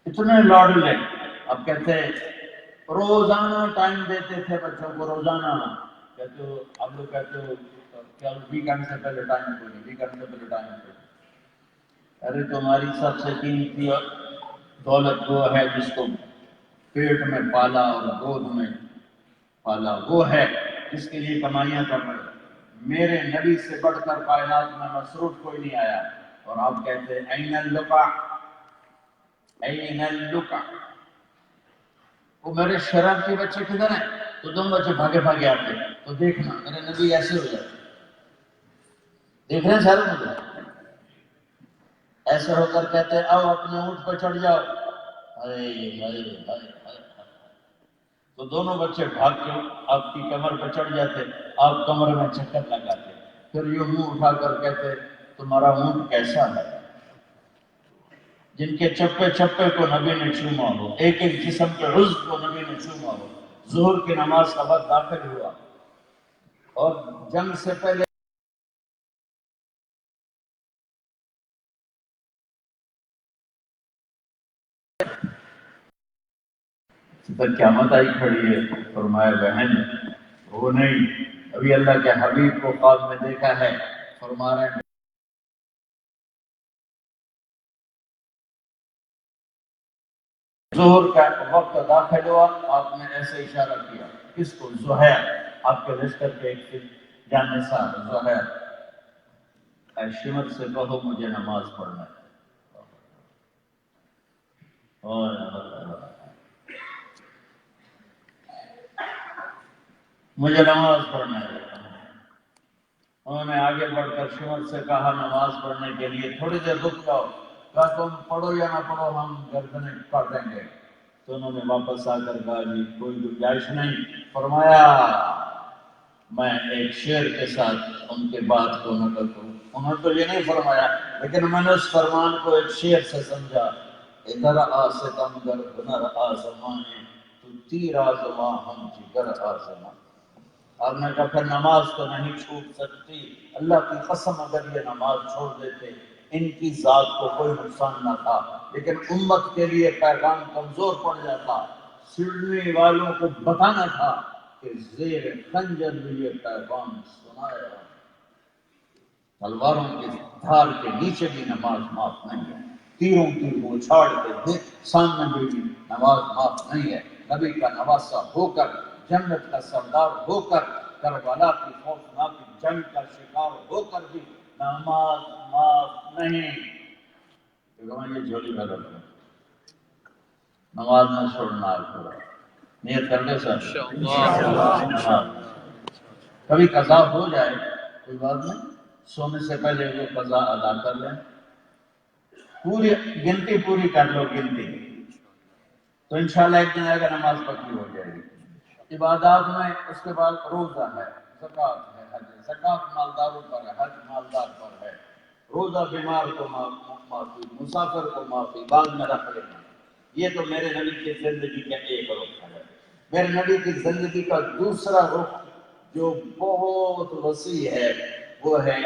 اتنے لاڈلے، اب کہتے ہیں روزانہ ٹائم دیتے تھے بچوں کو، روزانہ کہتے ہو، اب لوگ کہتے ہو کیا ویکینڈ سے پہلے ٹائم کو نہیں، ویکینڈ سے پہلے ٹائم کو نہیں۔ ارے تمہاری سب سے قیمتی دولت وہ ہے جس کو پیٹ میں پالا اور گود میں پالا، وہ ہے جس کے لیے کمائیاں کر رہے۔ میرے نبی سے بڑھ کر کائنات میں مصروف کوئی نہیں آیا، اور آپ کہتے ہیں این اللقا، این اللقا، وہ میرے شرارتی بچے کدھر ہیں؟ تو دونوں بچے بھاگے بھاگے آتے، تو دیکھنا میرے نبی ایسے ہو جاتے، دیکھ رہے ہیں سارے مجھے ایسے ہو کر کہتے آؤ اپنے اونٹ پہ چڑھ جاؤ، ہائے ہائے ہائے ہائے، تو دونوں بچے بھاگ کے آپ کی کمر پہ چڑھ جاتے، آپ کمر میں چکر لگاتے، پھر یہ منہ اٹھا کر کہتے تمہارا اونٹ کیسا ہے؟ جن کے چپے چپے کو نبی نے چوما ہو، ایک ایک جسم کے عضو کو نبی نے چوما ہو۔ ظہر کی نماز کا وقت داخل ہوا اور جنگ سے پہلے قیامت آئی کھڑی ہے، فرمایا بہن وہ نہیں، ابھی اللہ کے حبیب کو خواب میں دیکھا ہے، فرما رہے ہیں ظہر کا وقت داخل ہوا، آپ نے ایسے اشارہ کیا، کس کو؟ زہیر، آپ کے لشکر کے ایک جانثار زہیر، اے شمر سے کہو مجھے نماز پڑھنا ہے۔ مجھے نماز پڑھنا ہے۔ انہوں نے آگے بڑھ کر شمر سے کہا نماز پڑھنے کے لیے تھوڑی دیر رک جاؤ، کہا تم پڑھو یا نہ پڑھو ہم گردنیں کاٹ دیں گے۔ تو انہوں نے واپس آ کر کہا جی کوئی گنجائش نہیں، فرمایا میں ایک شعر کے ساتھ ان کے بات کو نقل کروں۔ انہوں نے تو یہ نہیں فرمایا، لیکن میں نے اس فرمان کو ایک شعر سے سمجھا، ادھر آ ستمگر ہنر آزمانے، تو تیر آزما ہم جگر آزما۔ آپ نے کہا پھر نماز تو نہیں چھوٹ سکتی، اللہ کی قسم اگر یہ نماز چھوڑ دیتے ان کی ذات کو کوئی نقصان نہ تھا، لیکن امت کے لیے پیغام کمزور پڑ جاتا، سننے والوں کو بتانا تھا کہ زیر خنجر بھی یہ پیغام سنایا، تلواروں کے دھار کے نیچے بھی نماز معاف نہیں ہے، تیروں کی بوچھاڑ کے سامنے بھی نماز معاف نہیں ہے۔ نبی کا نواسا ہو کر، جنت کا سردار ہو کر، کربلا کی خوفناک جنگ کا شکار ہو کر بھی نماز معاف نہیں۔ یہ جھولی میں رکھ لیں، نماز نہ چھوڑنا آپ کو، نیت کر لے سر نماز کبھی قضا ہو جائے کوئی بات نہیں، سونے سے پہلے وہ قضا ادا کر لیں، پوری گنتی پوری کر لو گنتی، تو انشاءاللہ ایک دن آئے گا نماز پکی ہو جائے گی۔ عبادات میں اس کے بعد روزہ ہے، زکوٰۃ ہے، حج ہے۔ زکوٰۃ مالداروں پر ہے، حج مالدار پر ہے، روزہ بیمار کو معافی، مسافر کو معافی، بعد میں رکھ لینا۔ یہ تو میرے نبی کی زندگی کا ایک رخ ہے۔ میرے نبی کی زندگی کا دوسرا رخ جو بہت وسیع ہے وہ ہے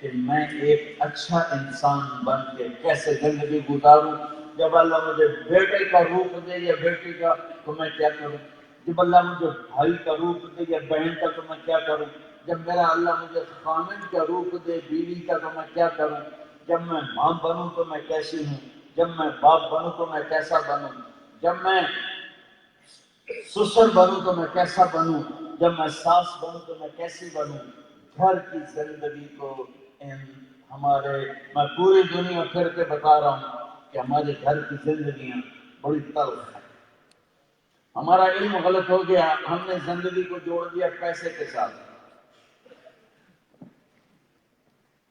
کہ میں ایک اچھا انسان بن کے کیسے زندگی گزاروں. جب اللہ مجھے بیٹے کا روپ دے یا بیٹی کا تو میں کیا کروں؟ جب اللہ مجھے بھائی کا روپ دے یا بہن کا تو میں کیا کروں؟ جب میرا اللہ مجھے خامن کا روپ دے بیوی کا تو میں کیا کروں؟ جب میں ماں بنوں تو میں کیسی ہوں؟ جب میں باپ بنوں تو میں کیسا بنوں؟ جب میں سسر بنوں تو میں کیسا بنوں؟ جب میں ساس بنوں تو میں کیسی بنوں؟ گھر کی زندگی کو میں پوری دنیا پھر کے بتا رہا ہوں کہ ہمارے گھر کی زندگیاں بڑی تلخ ہیں. ہمارا علم غلط ہو گیا، ہم نے زندگی کو جوڑ دیا پیسے کے ساتھ.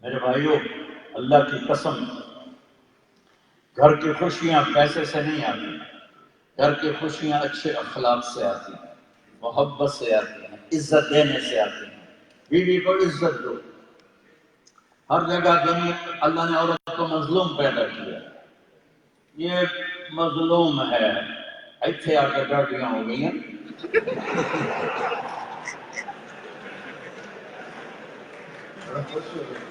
میرے بھائیوں، اللہ کی قسم، گھر کی خوشیاں پیسے سے نہیں آتی. گھر کی خوشیاں اچھے اخلاق سے آتی ہیں، محبت سے آتی ہیں، عزت دینے سے آتی ہیں. بیوی کو عزت دو. ہر جگہ دنیا اللہ نے عورت کو مظلوم پیدا کیا. یہ مظلوم ہے. ایتھے آ کے ڈاٹیاں ہو گئی ہیں. بڑا خوش ہو گئی.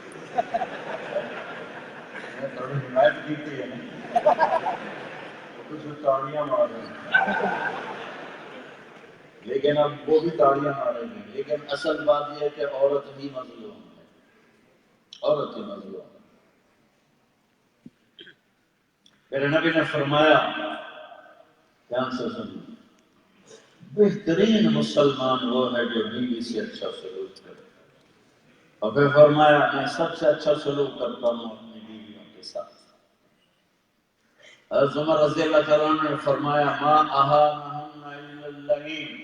تھوڑی حمایت کی تھی کچھ تاڑیاں مار رہے ہیں، لیکن اب وہ بھی تاڑیاں ماریں گے. لیکن اصل بات یہ ہے کہ عورت ہی مظلوم ہے. عورت ہی مظلوم ہے. میرے نبی نے فرمایا، دھیان سے سنیں، بہترین مسلمان وہ ہے جو بیوی سے اچھا سلوک کرے. اور پھر فرمایا، میں سب سے اچھا سلوک کرتا ہوں اپنی بیویوں کے ساتھ. حضرت عمر رضی اللہ تعالیٰ عنہ نے فرمایا، ما اہانہن الا اللعین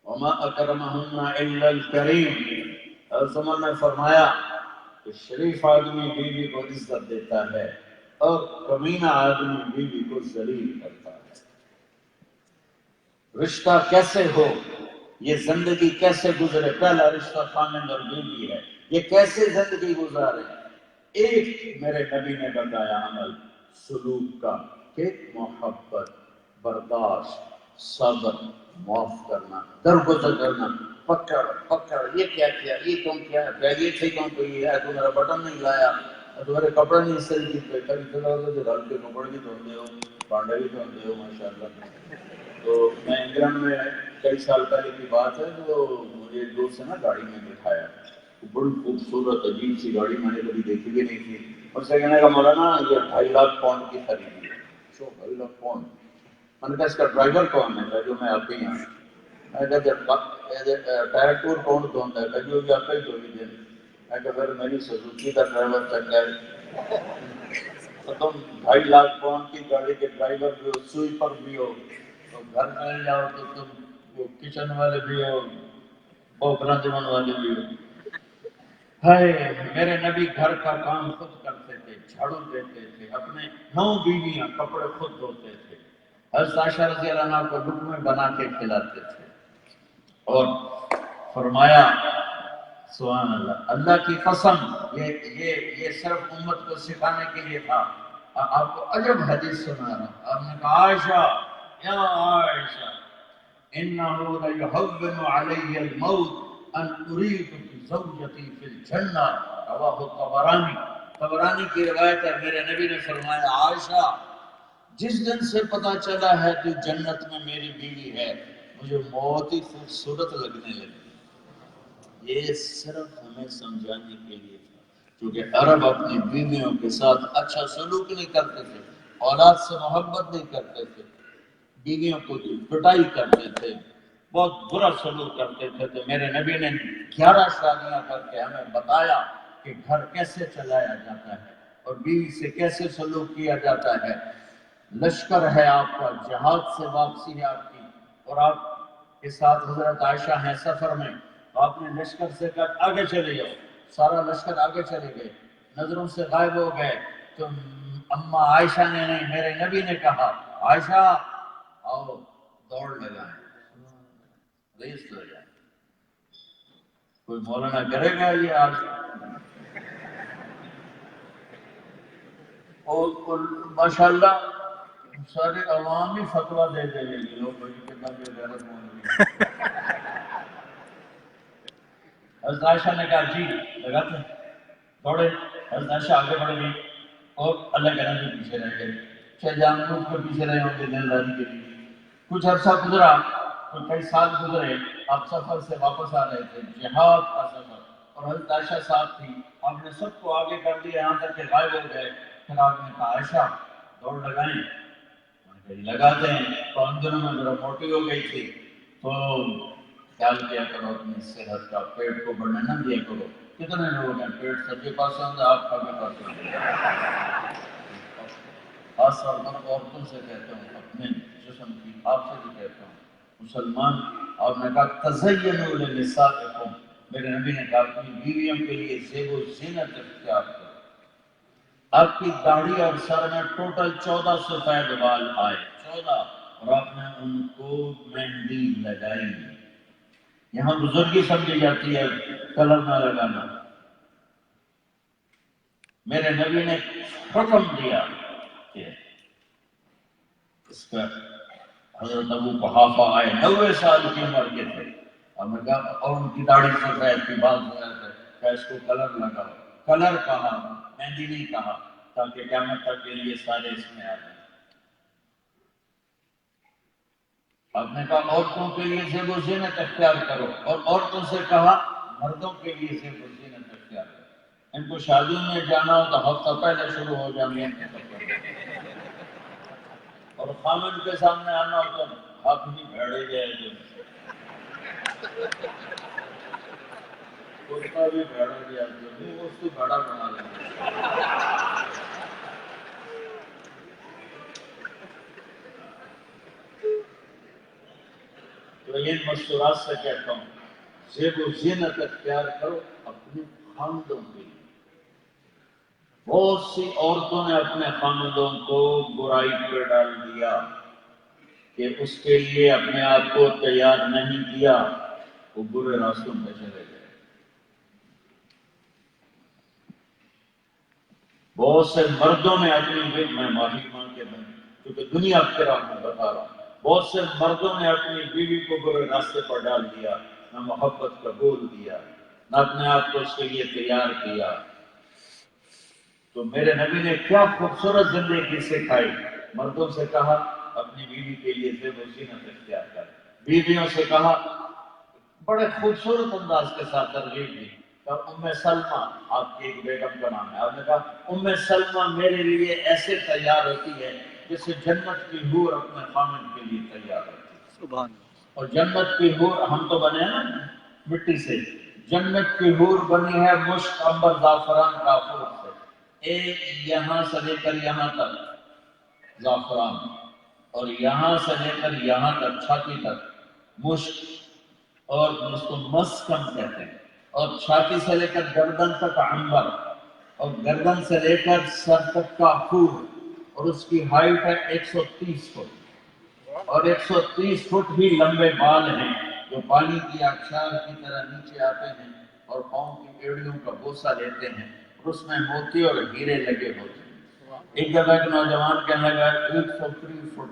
وما اکرمہن الا الکریم. حضرت عمر نے فرمایا کہ شریف آدمی بیوی کو عزت دیتا ہے اور کمینہ آدمی بیوی کو ذلیل کرتا ہے. رشتہ کیسے ہو، یہ زندگی کیسے گزرے، پہلا رشتہ خامند اور بیوی ہے. یہ کیسے زندگی گزارے؟ ایک میرے نبی نے بتایا عمل سلوک کا، کہ محبت، برداشت، صبر، معاف کرنا، درگزر کرنا. پکڑ یہ کیا کیا، یہ تم کیا یہ تھی تم کو، یہ ہے تو میرا بٹن نہیں لایا، تمہارے کپڑے نہیں سل کیے. کبھی گھر کے کپڑے بھی دھوتے ہو، بانڈے بھی دھوتے ہو ماشاء اللہ. تو میں انگلینڈ میں کئی سال پہلے کی بات ہے، تو مجھے ایک دوست نے نا گاڑی میں بٹھایا. بڑی خوبصورت عجیب سی گاڑی میں نے کبھی دیکھی بھی نہیں تھی. اور سے کہنے کا مولانا یہ 2.5 لاکھ پاؤنڈ کی خریدی ہے. 2.5 لاکھ پاؤنڈ. میں نے کہا اس کا ڈرائیور کون ہے؟ جو میں آپ ہی ہوں. میں نے کہا ٹائر ٹور کون دھوتا ہے؟ جو بھی آپ ہی دھوئی دے. میں کہا پھر میری سزوکی کا ڈرائیور چنگا ہے. تو تم 2.5 لاکھ پاؤنڈ کی گاڑی کے ڈرائیور بھی ہو، سوئپر بھی ہو، تو گھر میں جاؤ تو تم وہ کچن والے بھی ہو، بوکرا جمن والے بھی ہو. ہائے، میرے نبی گھر کا کام خود کرتے تھے، جھاڑو دیتے تھے، اپنے 9 بیویاں کپڑے خود دھوتے تھے. حضرت عائشہ رضی اللہ عنہ کو لقمے بنا کے کھلاتے تھے. اور فرمایا سبحان اللہ، اللہ کی قسم، یہ صرف امت کو سکھانے کے لیے تھا. آپ کو عجب حدیث سنا رہا ہوں. آپ نے کہا عائشہ، یا عائشہ، انہو لیحون علی الموت ان اريد زوجتی فی الجنہ. رواہ طبرانی. طبرانی کی روایت ہے. میرے نبی نے فرمایا، عائشہ جس دن سے پتا چلا ہے تو جنت میں میری بیوی ہے، مجھے موت ہی خوبصورت لگنے لگی. یہ صرف ہمیں سمجھانے کے لیے تھا، کیونکہ عرب اپنی بیویوں کے ساتھ اچھا سلوک نہیں کرتے تھے، اولاد سے محبت نہیں کرتے تھے، بیویوں کو پٹائی کرتے تھے، بہت برا سلوک کرتے تھے. تو میرے نبی نے 11 شادیاں کر کے ہمیں بتایا کہ گھر کیسے چلایا جاتا ہے اور بیوی سے کیسے سلوک کیا جاتا ہے. لشکر ہے آپ کا، جہاد سے واپسی ہے آپ کی، اور آپ کے ساتھ حضرت عائشہ ہیں سفر میں. آپ نے لشکر سے کہا آگے چلے جاؤ. سارا لشکر آگے چلے گئے، نظروں سے غائب ہو گئے. تو اما عائشہ نے نہیں، میرے نبی نے کہا، عائشہ آؤ دوڑ لگائیں، ریس ہو جائے. کوئی مولانا کرے گا یہ آج؟ اور ماشاءاللہ سارے عوام ہی فتویٰ دے دیں گے، لوگ بھائی کتنا بے غیرت مولوی. حضرت عائشہ نے کہا جی لگاتے ہیں. تھوڑے حضرت آگے بڑھ گئی اور اللہ کے نبی پیچھے رہ گئے، شاید جان بوجھ کے پیچھے رہے ہوں گے دل داری کے لیے۔ کچھ عرصہ گزرا، کئی سال گزرے، آپ سفر سے واپس آ رہے تھے، جہاد کا سفر، اور حضرت عائشہ صاحب تھی، آپ نے سب کو آگے کر دیا یہاں تک کہ غائب ہو گئے۔ پھر آپ نے کہا عائشہ دوڑ لگائیں، لگاتے ہیں۔ تو ان دنوں میں ذرا موٹی ہو گئی تھی، تو خیال کیا کرو اپنی صحت کا، پیٹ کو بڑھنے نہ دیا کرو۔ کتنے لوگ ہیں پیٹ سب کے پاس ہے، آپ کا بھی پاس ہے۔ خاص طور پر عورتوں سے کہتا ہوں، اپنے جسم کی، آپ سے بھی کہتا ہوں، مسلمان، آپ نے کہا تزینوا لنسائکم، میرے نبی نے کہا اپنی بیویوں کے لیے زیب و زینت اختیار کرو۔ آپ کی داڑھی اور سر میں ٹوٹل 14 سفید بال آئے، 14، اور آپ نے ان کو مہندی لگائی۔ یہاں بزرگی سمجھی جاتی ہے کلر نہ لگانا۔ میرے نبی نے حکم دیا کہ اس کا حضرت ابو قحافہ آئے، 90 سال کی عمر کے تھے، اور ان کی داڑھی سفید کی، بات کہ اس کو کلر لگاؤ۔ کلر کہا، مہندی نہیں کہا، تاکہ قیامت تک کے لیے سارے اس میں آ جائیں۔ آپ نے کہا عورتوں کے لیے زیب و زینت اختیار کرو، اور عورتوں سے کہا مردوں کے لیے زیب و زینت اختیار کرو۔ ان کو شادی میں جانا ہو تو ہفتہ پہلے شروع ہو جانے اور خامن کے سامنے آنا ہو تو ہاتھ بھی بھیڑے جائے، جو کرتا بھی بھیڑا گیا، جو منہ اس کو بھیڑا بنا لیں۔ تو ان مستورات سے کہتا ہوں زیب و زینت اختیار کرو اپنے خاندوں کے لیے۔ بہت سی عورتوں نے اپنے خاندوں کو برائی پہ ڈال دیا کہ اس کے لیے اپنے آپ کو تیار نہیں کیا، وہ برے راستوں میں چلے گئے۔ بہت سے مردوں نے اپنی، میں معافی مانگ کے دوں کیونکہ دنیا کے راہ میں بتا رہا ہوں، بہت سے مردوں نے اپنی بیوی کو برے راستے پر ڈال دیا، نہ محبت کا بول دیا، نہ اپنے آپ کو اس کے لیے تیار کیا۔ تو میرے نبی نے کیا خوبصورت زندگی سکھائی۔ مردوں سے کہا اپنی بیوی کے لیے زیب و زینت اختیار کر، بیویوں سے کہا بڑے خوبصورت انداز کے ساتھ ترغیب دی۔ اور ام سلمہ آپ کی ایک بیگم کا نام ہے، آپ نے کہا ام سلمہ میرے لیے ایسے تیار ہوتی ہے جیسے جنت کی حور اپنے خامن کے لیے تیار ہوتی ہے۔ سبحان اللہ۔ اور جنت کی حور، ہم تو بنے ہیں نا مٹی سے، جنت کی حور بنی ہے مشک، عنبر، زعفران، کافور سے، ایک یہاں سے لے کر یہاں تک زعفران، اور یہاں سے لے کر یہاں تک چھاتی تک مشک، اور جس کو مسکم کہتے ہیں، اور چھاتی سے لے کر گردن تک عنبر، اور گردن سے لے کر سر تک کافور، اور اس کی ہائٹ ہے 130 فٹ، اور 130 فٹ ہی لمبے بال ہیں جو پانی کی آبشار کی طرح نیچے آتے ہیں اور پاؤں کی ایڑیوں کا بوسہ لیتے ہیں، اور اس میں موتی اور ہیرے لگے ہوتے ہیں۔ ایک جگہ ایک نوجوان کہنے لگا 130 فٹ،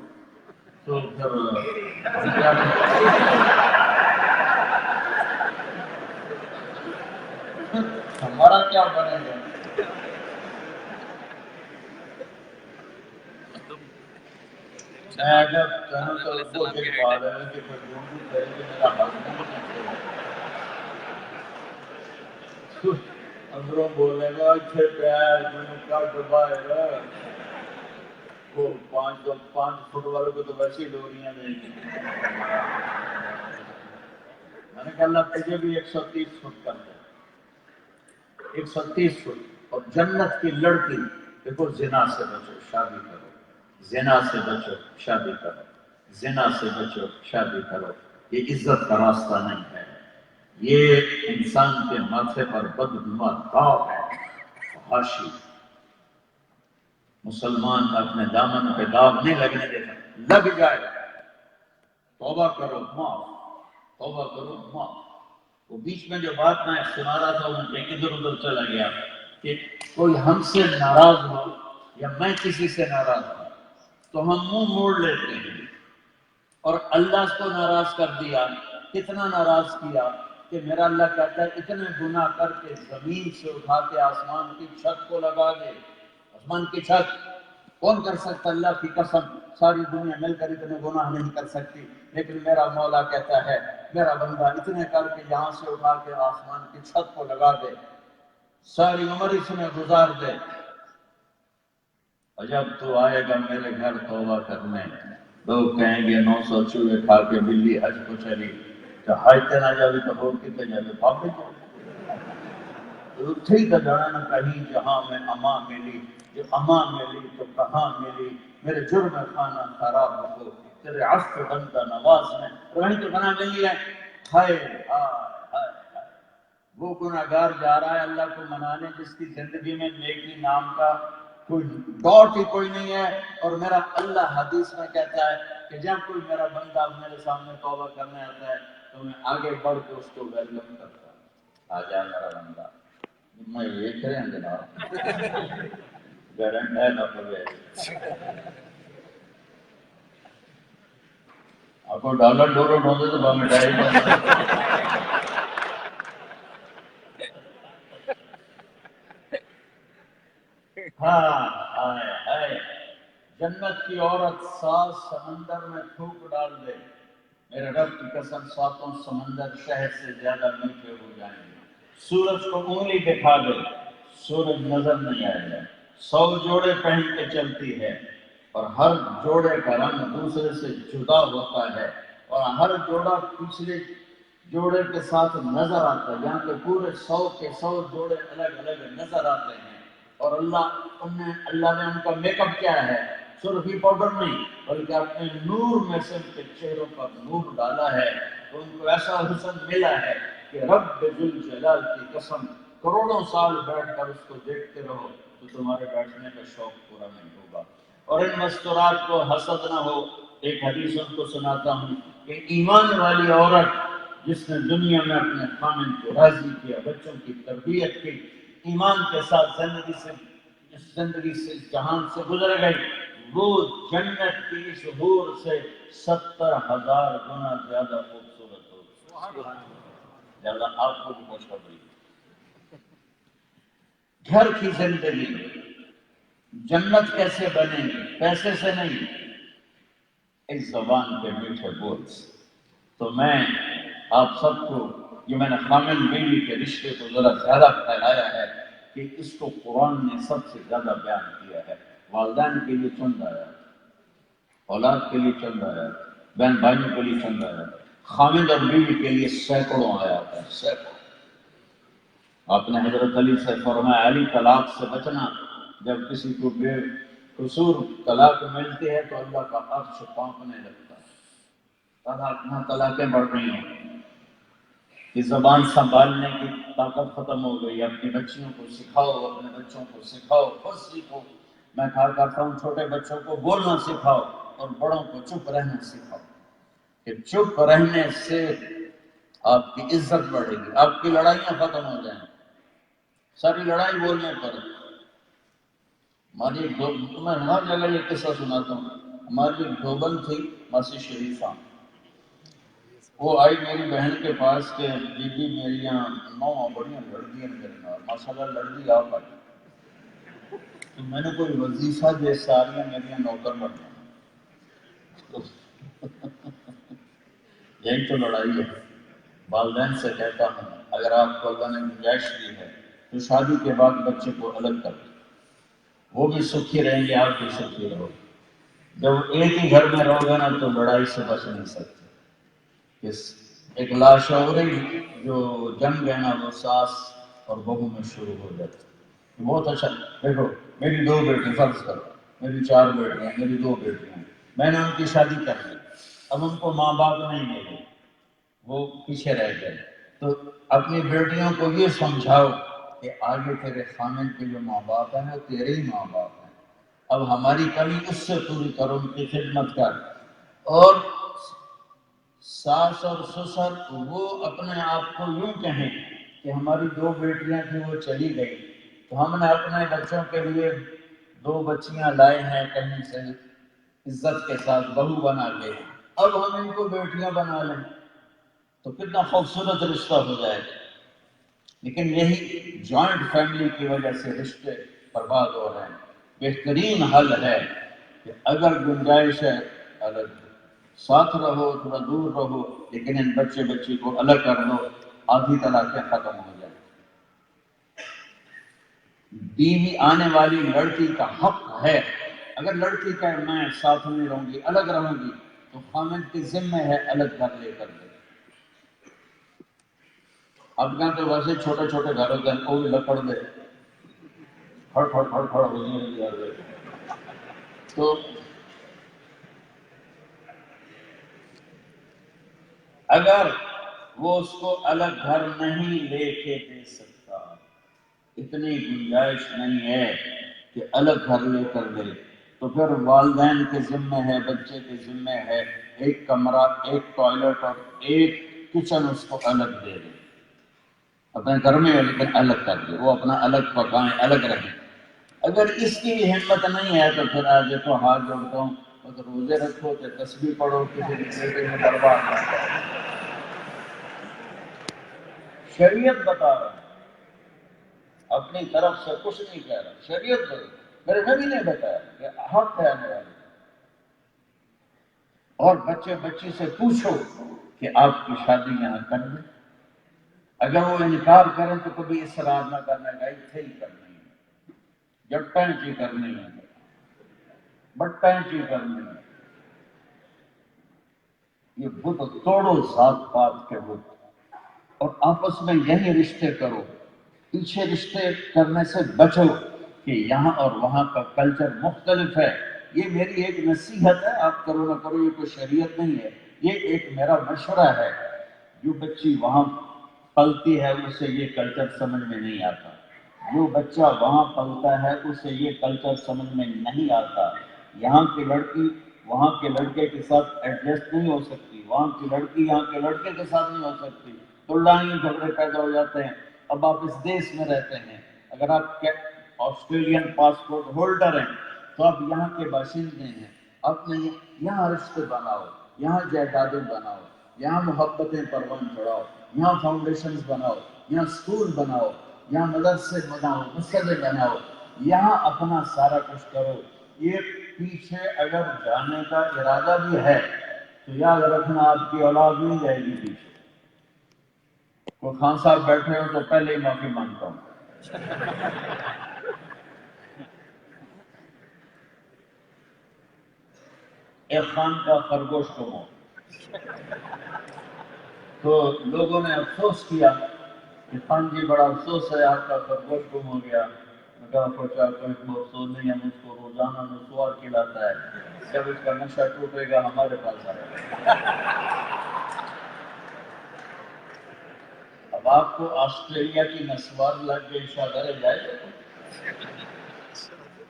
تو ہمارا کیا بنے گا؟ میں اگر کہوں تو وہ ایک بات ہے کہ پھر ڈھونڈوں کریں کہ میرا حق نہیں ہے۔ اندروں بولے گا اچھے پیار میں کیا ڈبائے گا، وہ 5 فٹ والوں کو تو ویسی ڈوریاں دیں گی۔ میں نے کہا اللہ تجھے بھی 130 فٹ کر دے، 130 فٹ، اور جنت کی لڑکی، دیکھو زنا سے بچو شادی کرو، زنا سے بچو شادی کرو، زنا سے بچو شادی کرو، یہ عزت کا راستہ نہیں ہے، یہ انسان کے ماتھے پر بدگما داغ ہے، فحاشی۔ مسلمان اپنے دامن پہ داغ نہیں لگنے دیتا، لگ جائے توبہ کرو معاف، توبہ کرو معاف۔ وہ بیچ میں جو بات میں سنا رہا تھا وہ کہیں ادھر ادھر چلا گیا کہ کوئی ہم سے ناراض ہو یا میں کسی سے ناراض ہوں تو ہم منہ موڑ لیتے ہیں، اور اللہ کو ناراض کر دیا، کتنا ناراض کیا کہ میرا اللہ کہتا ہے اتنے گناہ کر کے زمین سے اٹھا کے آسمان کی چھت کو لگا دے. آسمان کی چھت کون کر سکتا؟ اللہ کی قسم ساری دنیا مل کر اتنے گناہ نہیں کر سکتی، لیکن میرا مولا کہتا ہے میرا بندہ اتنے کر کے یہاں سے اٹھا کے آسمان کی چھت کو لگا دے، ساری عمر اس میں گزار دے، اور جب تو آئے گا میرے گھر توبہ کرنے، لوگ کہیں گے 900 چوہے کھا کے بلی حج کو چلی، تو حج تے نہ جاوی تو ہو کتے جاوی پاپے جاوی اتھی کا جانا نہ کہیں جہاں میں اما ملی، جو اما ملی تو کہاں ملی، میرے جرم خانہ خراب ہو تیرے عفو بندہ نواز میں وہیں تو بنا ملی ہے. ہائے ہائے وہ گناہگار جا رہا ہے اللہ کو منانے جس کی زندگی میں نیکی نام کا کوئی ڈاٹ ہی کوئی نہیں ہے، اور میرا اللہ حدیث میں کہتا ہے کہ جب کوئی میرا بندہ میرے سامنے توبہ کرنے آتا ہے تو میں آگے بڑھ کے اس کو ویلکم کرتا ہوں. آ جا میرا بندہ، میں یہ کریں جناب گارنٹ ہے نہ پڑے آپ کو ڈالر ڈورو ڈھونڈے تو با مٹائی ہاں جنت کی عورت 7 سمندر میں تھوک ڈال دے، میرے رب کی قسم 7 سمندر شہد سے زیادہ میٹھے ہو جائیں گے. سورج کو انگلی دکھا دے، سورج نظر نہیں آئے گا. 100 جوڑے پہن کے چلتی ہے اور ہر جوڑے کا رنگ دوسرے سے جدا ہوتا ہے، اور ہر جوڑا پچھلے جوڑے کے ساتھ نظر آتا ہے، یہاں کے پورے 100 کے 100 جوڑے الگ الگ نظر آتے ہیں. اور اللہ نے ان کا میک اپ کیا ہے؟ سرخی پاؤڈر نہیں بلکہ اپنے نور میں سے ان کے چہروں پر نور ڈالا ہے، تو ان کو ایسا حسن ملا ہے کہ رب ذوالجلال کی قسم کروڑوں سال بیٹھ کر اس کو دیکھتے رہو تو تمہارے بیٹھنے کا شوق پورا نہیں ہوگا. اور ان مستورات کو حسد نہ ہو. ایک حدیث ان کو سناتا ہوں کہ ایمان والی عورت جس نے دنیا میں اپنے خامن کو راضی کیا، بچوں کی تربیت کی، ایمان کے ساتھ زندگی سے جہان سے گزر گئی، وہ جنت کی اس حور سے 70,000 گنا زیادہ خوبصورت ہوگی. لہذا آپ کو بھی خوشخبری، گھر کی زندگی جنت کیسے بنے گی؟ پیسے سے نہیں، اس زبان کے میٹھے بول سے. تو میں آپ سب کو، جو میں نے خامن بیوی کے رشتے کو ذرا زیادہ پھیلایا ہے کہ اس کو قرآن نے سب سے زیادہ بیان کیا ہے. والدین کے لیے چند آیا، اولاد کے لیے چند آیا، بہن بھائیوں کے لیے چند آیا، خامد اور بیوی کے لیے سینکڑوں آیا ہے، سینکڑوں. آپ نے حضرت علی سے فرمایا علی طلاق سے بچنا، جب کسی کو بے قصور طلاق ملتی ہے تو اللہ کا عرش کانپنے لگتا ہے. طلاقیں بڑھ رہی ہیں، یہ زبان سنبھالنے کی طاقت ختم ہو گئی. اپنی بچیوں کو سکھاؤ، اپنے بچوں کو سکھاؤ، خود سیکھو. میں کہا کرتا ہوں چھوٹے بچوں کو بولنا سکھاؤ اور بڑوں کو چپ رہنا سکھاؤ، کہ چپ رہنے سے آپ کی عزت بڑھے گی، آپ کی لڑائیاں ختم ہو جائیں. ساری لڑائی بولنے پر. ہماری میں ہر جگہ یہ قصہ سناتا ہوں. ہماری ایک دیوبند تھی ماسی شریفہ، وہ آئی میری بہن کے پاس کہ بی بی میری یہاں 9 بڑیاں لڑکیاں میرے نال ماشاءاللہ لڑکی آپ آئی، تو میں نے کوئی وظیفہ دے ساریاں میری نوکر بن جانا. یہی تو لڑائی ہے. والدین سے کہتا ہوں اگر آپ کو اللہ نے گنجائش دی ہے تو شادی کے بعد بچے کو الگ کر دیں، وہ بھی سکھی رہیں گے، آپ بھی سکھی رہو. جب ایک ہی گھر میں رہو گے نا تو لڑائی سے بچ نہیں سکتے. ایک لاشعوری جو جنگ ہے نا وہ ساس اور بہو میں شروع ہو جاتی ہے. بہت اچھا. دیکھو میری 2 بیٹی، فرض کرو میری 4 بیٹیاں، میری 2 بیٹیاں، میں نے ان کی شادی کر دی. اب ان کو ماں باپ نہیں ملے، وہ پیچھے رہ گئے. تو اپنی بیٹیوں کو یہ سمجھاؤ کہ آگے تیرے خامن کے جو ماں باپ ہیں وہ تیرے ہی ماں باپ ہیں. اب ہماری کمی اس سے پوری کرو، ان کی خدمت کر. اور ساس اور سسر وہ اپنے آپ کو یوں کہیں کہ ہماری 2 بیٹیاں تھیں وہ چلی گئی، تو ہم نے اپنے بچوں کے لیے 2 بچیاں لائے ہیں کہیں سے عزت کے ساتھ بہو بنا کے، اب ہم ان کو بیٹیاں بنا لیں. تو کتنا خوبصورت رشتہ ہو جائے گا. لیکن یہی جوائنٹ فیملی کی وجہ سے رشتے برباد ہو رہے ہیں. بہترین حل ہے کہ اگر گنجائش ہے الگ ساتھ رہو، تھوڑا دور رہو، لیکن ان بچے بچی کو الگ کر دو، آدھی طلاقیں ختم ہو جائیں. بیوی آنے والی لڑکی کا حق ہے، اگر لڑکی کا میں ساتھ نہیں رہوں گی، الگ رہوں گی، تو خامد کے ذمہ ہے الگ گھر لے کر دے. اب یہاں تو ویسے چھوٹے چھوٹے گھر ہوتے ہیں، وہ بھی لپڑ دے، پھڑ پھڑ پھڑ پھڑ ہو جائے. تو اگر وہ اس کو الگ گھر نہیں لے کے دے سکتا، اتنی گنجائش نہیں ہے کہ الگ گھر لے کر دے، تو پھر والدین کے ذمہ ہے، بچے کے ذمہ ہے، ایک کمرہ، ایک ٹوائلٹ اور ایک کچن اس کو الگ دے دے. اپنے گھر میں لیکن الگ کر دے، وہ اپنا الگ پکائیں، الگ رہیں. اگر اس کی بھی ہمت نہیں ہے تو پھر آج تو ہاتھ جوڑتا ہوں، تو روزے رکھو کہ تسبیح پڑھو، کسی دوسرے میں برباد نہ کرو. شریعت بتا رہا ہے، اپنی طرف سے کچھ نہیں کہہ رہا. شریعت بتا، میرے نبی نے بتایا کہ حق ہے آنے والے. اور بچے بچی سے پوچھو کہ آپ کی شادی یہاں کر دیں. اگر وہ انکار کریں تو کبھی اصرار نہ کرنا ہے، اتنے ہی کرنی ہے، جٹیں چی کرنی ہے، بٹیں چی کرنی ہے. یہ بت توڑو، ذات پات کے بت، اور آپس میں یہی رشتے کرو. پیچھے رشتے کرنے سے بچو کہ یہاں اور وہاں کا کلچر مختلف ہے. یہ میری ایک نصیحت ہے، آپ کرو نہ کرو، یہ کوئی شریعت نہیں ہے، یہ ایک میرا مشورہ ہے. جو بچی وہاں پلتی ہے اسے یہ کلچر سمجھ میں نہیں آتا، جو بچہ وہاں پلتا ہے اسے یہ کلچر سمجھ میں نہیں آتا. یہاں کی لڑکی وہاں کے لڑکے کے ساتھ ایڈجسٹ نہیں ہو سکتی، وہاں کی لڑکی یہاں کے لڑکے کے ساتھ نہیں ہو سکتی، تو لڑائیاں جھگڑے پیدا ہو جاتے ہیں. اب آپ اس دیش میں رہتے ہیں، اگر آپ آسٹریلین پاسپورٹ ہولڈر ہیں تو آپ یہاں کے باشندے ہیں، اپنے یہاں رشتے بناؤ، یہاں جائیدادیں بناؤ، یہاں محبتیں پروان چڑھاؤ، یہاں فاؤنڈیشنز بناؤ، یہاں اسکول بناؤ، یہاں مدرسے بناؤ، مسجدیں بناؤ، یہاں اپنا سارا کچھ کرو. یہ پیچھے اگر جانے کا ارادہ بھی ہے تو یاد رکھنا آپ کی اولاد نہیں جائے گی پیچھے. کوئی خان صاحب بیٹھے ہو تو پہلے ہی معافی مانگتا ہوں. ایک خان کا خرگوش کو موت، تو لوگوں نے افسوس کیا کہ خان جی بڑا افسوس ہے، آپ کا خرگوش گم ہو گیا. میں کہا پوچھا کوئی افسوس نہیں ہے، مجھ کو روزانہ نسوار کھلاتا ہے، جب اس کا نشہ ٹوٹے گا ہمارے پاس آئے گا. اب آپ کو آسٹریلیا کی نسوار لگ کے اشارہ جائے گا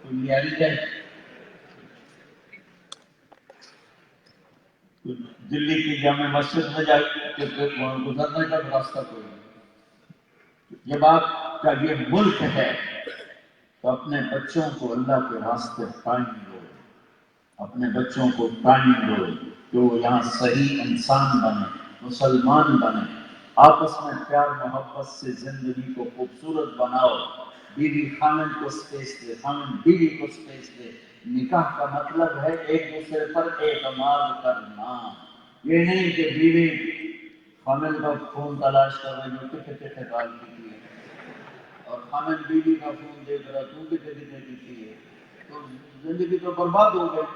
کوئی نیاری جائے، دلی کی جامع مسجد میں جا کے گزرنے کا راستہ کوئی نہیں. جب آپ کا یہ ملک ہے تو اپنے بچوں کو اللہ کے راستے ٹائم دو، اپنے بچوں کو ٹائم دو کہ وہ یہاں صحیح انسان بنے، مسلمان بنے. آپس میں پیار محبت سے زندگی کو خوبصورت بناؤ. بیوی خامن کو سپیس دے، خامن بیوی کو سپیس دے. نکاح کا مطلب ہے ایک دوسرے پر اعتماد کرنا. یہ نہیں کہ بیوی خامن کا فون تلاش کر رہی ہو کتنے کتنے کال کی ہے، اور خامن بیوی کا فون دیکھ رہا تو کتنے کتنے کی ہے، تو زندگی تو برباد ہو گئی.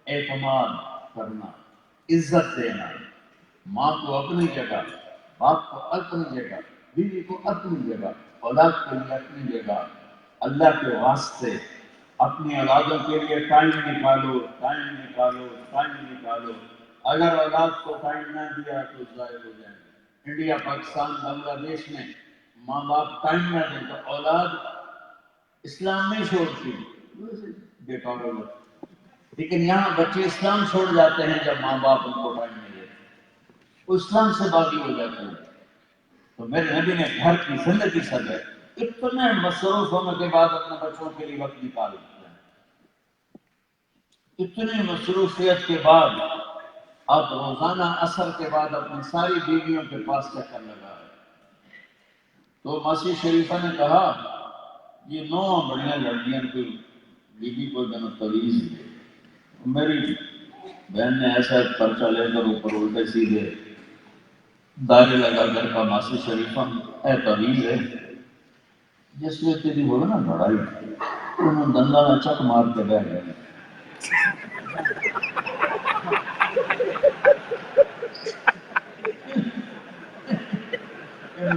اعتماد کرنا، عزت دینا، ماں کو اپنی جگہ، باپ کو اپنی جگہ، بیوی کو اپنی جگہ، اولاد کے لیے اپنی جگہ. اللہ کے واسطے اپنی اولادوں کے لیے ٹائم نکالو، ٹائم نکالو، ٹائم نکالو. اگر اولاد کو ٹائم نہ دیا تو ضائع ہو جائیں گے. انڈیا، پاکستان، بنگلہ دیش میں ماں باپ ٹائم نہ دیں تو اولاد اسلام نہیں چھوڑتی، بیکار ہو جاتی. لیکن یہاں بچے اسلام چھوڑ جاتے ہیں جب ماں باپ ان کو ٹائم نہیں دیتے، وہ اسلام سے باغی ہو جاتے ہیں. تو میرے نبی نے گھر کی زندگی سجائے، اتنے مصروف ہونے کے بعد اپنے بچوں کے لیے وقت نکال دیتے ہیں. اتنی مصروفیت کے بعد اب روزانہ عصر کے بعد اپنی ساری بیویوں کے پاس چکر لگا ہے. تو ماسی شریفہ نے کہا یہ 9 بڑیاں لڑکیاں کوئی بیوی کو جنم تویز دے. میری بہن نے ایسا پرچہ لے کر اوپر الٹے سیدھے دائرے لگا کر کا ماسی شریفہ اے تویز ہے جس میں تیری ہوگا نا لڑائی, انہوں نے دندا میں چک مار کے بیٹھ گئے.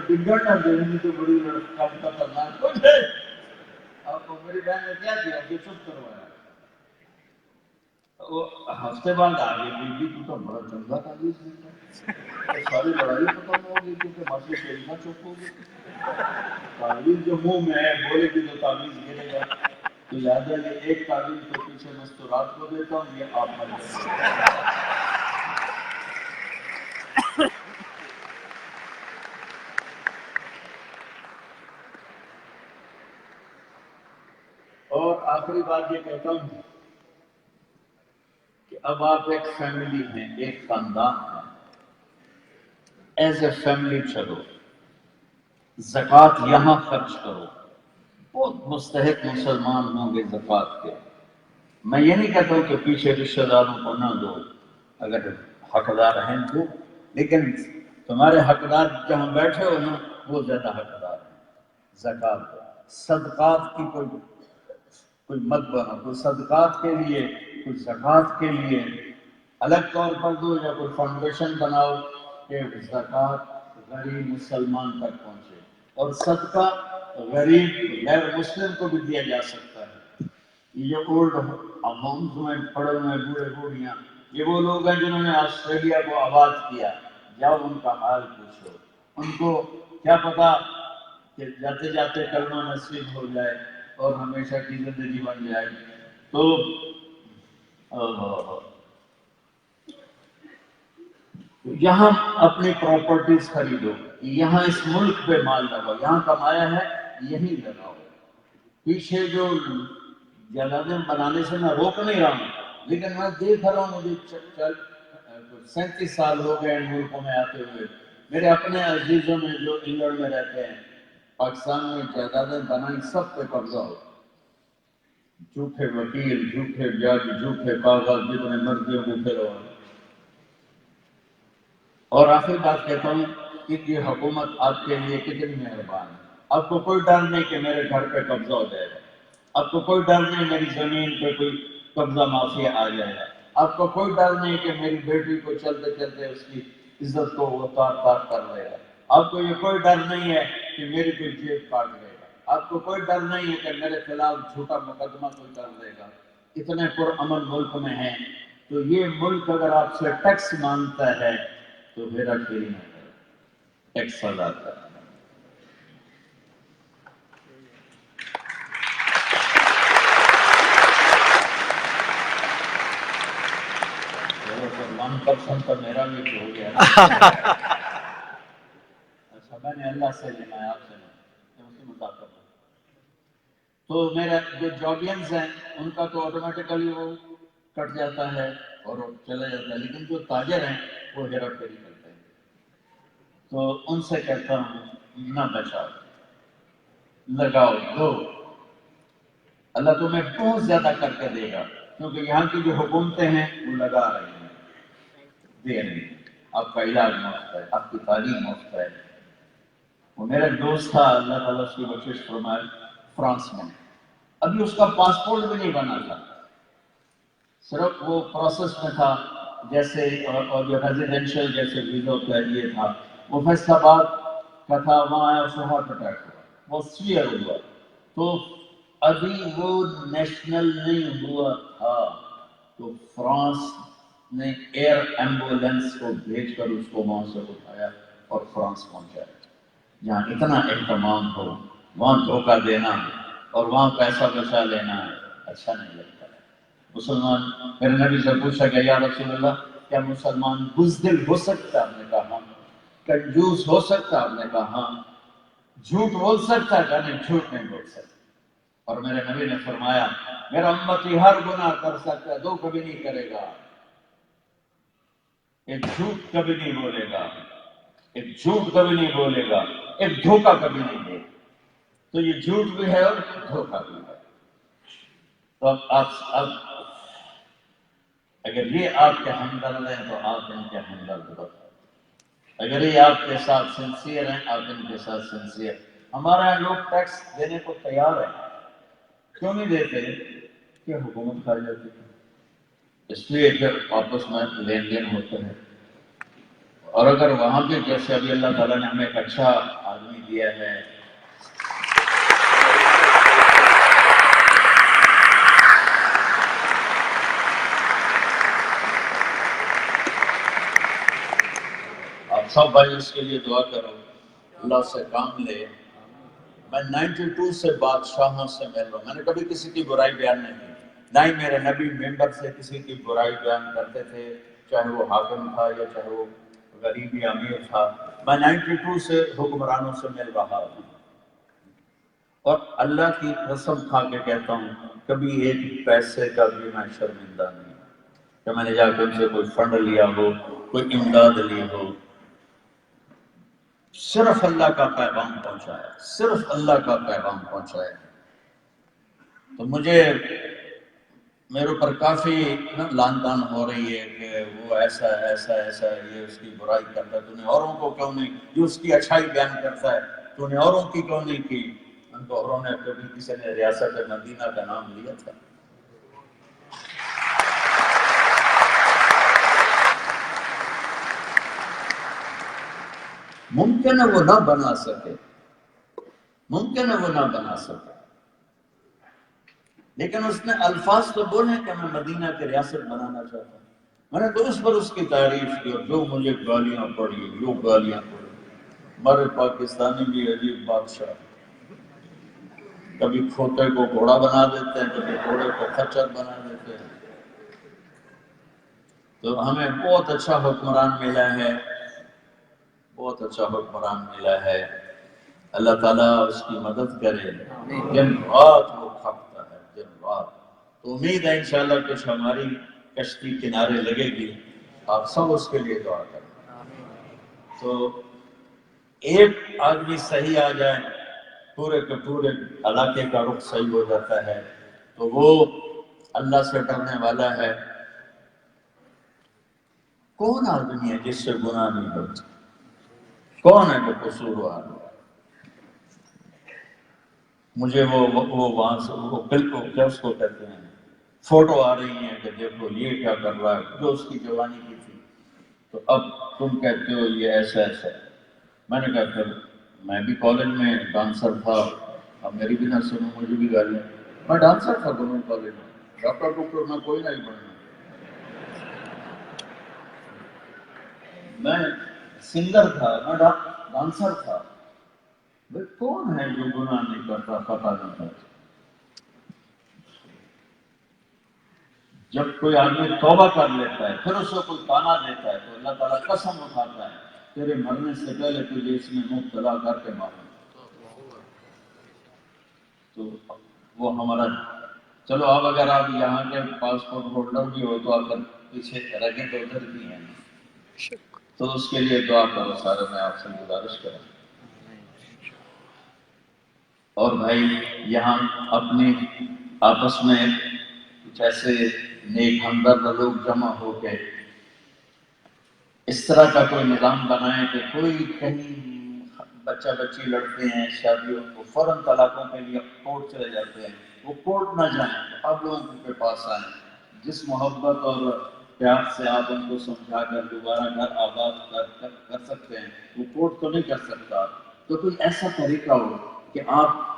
بگڑنا دینے تو بڑی کام کا کرنا کچھ ہے. آپ کو میری بہن نے کیا کیا کہ چپ کروایا. وہ ہفتے بعد آگے بیوی کو تو بڑا چنگا تعویذ دیتا, ساری لڑائی ختم ہو گئی کیونکہ ماسی شریفہ چپ ہو گئی. تعویذ جو منہ میں ہے بولے گی تو تعویذ گرے گا. تو یاد ہے یہ ایک تعویذ کے پیچھے مستورات کو دیتا ہوں, یہ آپ مر جائیں. اور آخری بات یہ کہتا ہوں کہ اب آپ ایک فیملی ہیں, ایک خاندان ہیں, ایز اے فیملی چلو, زکوٰۃ یہاں خرچ کرو. بہت مستحق مسلمان ہوں گے زکوٰۃ کے. میں یہ نہیں کہتا ہوں کہ پیچھے رشتہ داروں کو نہ دو, اگر حقدار ہیں تو, لیکن تمہارے حقدار جہاں بیٹھے ہو نا وہ زیادہ حقدار ہیں. زکوٰۃ صدقات کی کوئی مت بنا, کوئی صدقات کے لیے کوئی زکوٰۃ کے لیے الگ طور پر دو, یا کوئی فاؤنڈیشن بناؤ کہ زکوٰۃ غریب مسلمان تک پہنچے. اور صدقہ غریب غیر مسلم کو بھی دیا جا سکتا ہے. یہ اولڈ اماؤنٹ میں پڑے ہوئے بوڑھے بوڑھیاں, یہ وہ لوگ ہیں جنہوں نے آسٹریلیا کو آباد کیا. جاؤ ان کا حال پوچھو, ان کو کیا پتا کہ جاتے جاتے کلمہ نصیب ہو جائے اور ہمیشہ کی زندگی بن جائے. تو یہاں اپنی پراپرٹیز خریدو, یہاں اس ملک پہ مال لگاؤ, یہاں کمایا ہے یہی لگاؤ. پیچھے جو جائیدادیں بنانے سے میں روک نہیں رہا ہوں, لیکن میں دیکھ رہا ہوں مجھے 37 سال ہو گئے ان ملکوں میں آتے ہوئے. میرے اپنے عزیزوں میں جو انگلینڈ میں رہتے ہیں, پاکستان میں جائیدادیں بنائی, سب پہ قبضہ ہو. جھوٹے وکیل, جھوٹے جج, جھوٹے کاغذ, جتنے مرضیوں کو پھرو. اور آخر بات کہتا ہوں کہ یہ حکومت آپ کے لیے کتنی مہربان ہے. آپ کو کوئی ڈر نہیں کہ میرے گھر پہ قبضہ ہو جائے گا, آپ کو کوئی ڈر نہیں میری زمین پہ کوئی قبضہ مافیا آ جائے گا, آپ کو کوئی ڈر نہیں کہ میری بیٹی کو چلتے چلتے اس کی عزت کو وہ تار کر لے گا, آپ کو یہ کوئی ڈر نہیں ہے کہ میری کوئی جیب کاٹ لے گا, آپ کو کوئی ڈر نہیں ہے کہ میرے خلاف جھوٹا مقدمہ کوئی کر دے گا. اتنے پرامن ملک میں ہیں. تو یہ ملک اگر آپ سے ٹیکس مانگتا ہے تو میرا کھیل نہ کرے, ٹیکس ادا کرنا. ون پرسنٹ تو میرا بھی ہو گیا. اچھا, میں نے اللہ سے لینا ہے, آپ سے نہیں, اس کے مطابق. تو میرے جو جابینز ہیں ان کا تو آٹومیٹیکلی وہ کٹ جاتا ہے اور چلا جاتا ہے, لیکن جو تاجر ہیں وہ ہیرا پھیری کرتے ہیں. تو ان سے کہتا ہوں نہ بچاؤ, لگاؤ, دو. اللہ تمہیں بہت زیادہ کر کے دے گا, کیونکہ یہاں کی جو حکومتیں ہیں وہ لگا رہی ہیں, دے رہی ہیں. آپ کا علاج مفت ہے, آپ کی تعلیم مفت ہے. وہ میرا دوست تھا, اللہ تعالیٰ اس کی بخشش فرمائے, فرانس میں. ابھی اس کا پاسپورٹ بھی نہیں بنا تھا, صرف وہ پروسیس میں تھا, جیسے اور جو ریزیڈینشیل جیسے ویزا ہوتا ہے یہ تھا. وہ فیصلہ باد کا تھا, وہاں آیا, اس کو ہارٹ اٹیک ہوا, وہ سیویئر ہوا. تو ابھی وہ نیشنل نہیں ہوا تھا, تو فرانس نے ایئر ایمبولینس کو بھیج کر اس کو وہاں سے اٹھایا اور فرانس پہنچایا. جہاں اتنا اہتمام ہو وہاں دھوکہ دینا اور وہاں پیسہ بچا لینا اچھا نہیں لگتا ہے. مسلمان, میرے نبی سے پوچھا کہ یا رسول اللہ کیا مسلمان بزدل ہو سکتا؟ آپ نے کہا ہاں. کنجوس ہو سکتا؟ آپ نے کہا ہاں. جھوٹ بول سکتا ہے؟ کہا نہیں, جھوٹ نہیں بول سکتا. اور میرے نبی نے فرمایا میرا امتی ہر گناہ کر سکتا ہے, دو کبھی نہیں کرے گا. ایک جھوٹ کبھی نہیں بولے گا، ایک جھوٹ کبھی نہیں بولے گا، ایک دھوکہ کبھی نہیں دے گا۔ تو یہ جھوٹ بھی ہے اور دھوکہ بھی ہے۔ تو اب اگر یہ آپ کے ہمدرد ہیں تو آپ ان کے ہمدرد بنو۔ اگر یہ آپ کے ساتھ سنسیئر ہیں، آپ ان کے ساتھ سنسیئر۔ ہمارے یہاں لوگ ٹیکس دینے کو تیار ہیں، کیوں نہیں دیتے؟ کہ حکومت کھا جاتی ہے، اس لیے پھر آپس میں لین دین ہوتے ہیں۔ اور اگر وہاں پہ جیسے ابھی اللہ تعالیٰ نے ہمیں ایک اچھا آدمی دیا ہے، آپ سب بھائی اس کے لیے دعا کرو، اللہ سے کام لے۔ میں 92 سے بادشاہوں سے مل رہا ہوں، میں نے کبھی کسی کی برائی بیان نہیں کی، نہ ہی میرے نبی ممبر سے کسی کی برائی بیان کرتے تھے، چاہے وہ حاکم تھا یا چاہے وہ غریب یا امیر تھا۔ میں 92 سے حکمرانوں سے مل رہا ہوں، اور اللہ کی قسم کھا کے کہتا ہوں کبھی ایک پیسے کا بھی میں شرمندہ نہیں کہ میں نے جا کے ان سے کوئی فنڈ لیا ہو، کوئی امداد لی ہو۔ صرف اللہ کا پیغام پہنچایا، صرف اللہ کا پیغام پہنچایا۔ تو میرے اوپر کافی لان تان ہو رہی ہے کہ وہ ایسا ایسا ایسا ہے، یہ اس کی برائی کرتا ہے، تو نے اوروں کو کیوں نہیں، یہ اس کی اچھائی بیان کرتا ہے، تو نے اوروں کی کیوں نہیں کی؟ ان کو اوروں نے کبھی کسی نے ریاست مدینہ کا نام لیا تھا؟ ممکن ہے وہ نہ بنا سکے، ممکن ہے وہ نہ بنا سکے، لیکن اس نے الفاظ تو بولے کہ میں مدینہ کی ریاست بنانا چاہتا ہوں۔ میں نے تو اس پر اس کی تعریف کی، اور جو مجھے گالیاں پڑی، جو گالیاں پڑی۔ ہمارے پاکستانی بھی عجیب بادشاہ، کبھی کھوتے کو گھوڑا بنا دیتے ہیں، کبھی گھوڑے کو خچر بنا دیتے ہیں۔ تو ہمیں بہت اچھا حکمران ملا ہے، بہت اچھا حکمران ملا ہے۔ اللہ تعالیٰ اس کی مدد کرے، دن رات وہ کھپتا ہے، دن رات۔ تو امید ہے انشاءاللہ کچھ ہماری کشتی کنارے لگے گی، آپ سب اس کے لیے دعا کریں۔ تو ایک آدمی صحیح آ جائے، پورے کے پورے علاقے کا رخ صحیح ہو جاتا ہے، تو وہ اللہ سے ڈرنے والا ہے۔ کون آدمی ہے جس سے گناہ نہیں ہوتا؟ کون ہے جو قصوروار ہو؟ مجھے وہ وہاں سے وہ بالکل کیا اس کو کہتے ہیں، فوٹو آ رہی ہیں کہ دیکھو یہ کیا کر رہا ہے، جو اس کی جوانی کی تھی، تو اب تم کہتے ہو یہ ایسا ایسا ہے۔ میں نے کہا پھر میں بھی کالج میں ڈانسر تھا، اب میری بھی نہ سنو، مجھے بھی گالیاں۔ میں ڈانسر تھا دونوں کالج میں، ڈاکٹر میں کوئی نہیں بننا، میں سنگر تھا، میں ڈانسر تھا۔ بھئی کون ہے جو گناہ نہیں کرتا، پتہ نہیں کرتا؟ جب کوئی آدمی توبہ کر لیتا ہے، پھر اسے کوئی تانا دیتا ہے، تو اللہ تعالیٰ قسم اٹھاتا ہے تیرے مرنے سے پہلے تجھے اس میں مبتلا کر کے ماروں۔ تو وہ ہمارا، چلو اب اگر آپ یہاں کے پاسپورٹ ہولڈر بھی ہو تو آپ پیچھے رکھیں تو ادھر بھی ہیں، تو اس کے لیے دعا کرو سارے، میں آپ سے گزارش کروں۔ اور بھائی یہاں اپنے آپس میں کچھ ایسے نیک ہمدرد لوگ جمع ہو کے اس طرح کا کوئی نظام بنائیں کہ کوئی کہیں بچہ بچی لڑتے ہیں شادیوں کو، فوراً طلاقوں کے لیے کورٹ چلے جاتے ہیں، وہ کورٹ نہ جائیں، آپ لوگوں کے پاس آئیں، جس محبت اور پیار سے آپ ان کو سمجھا کر دوبارہ گھر آباد کر سکتے ہیں، وہ کورٹ تو نہیں کر سکتا۔ تو کوئی ایسا طریقہ ہو کہ آپ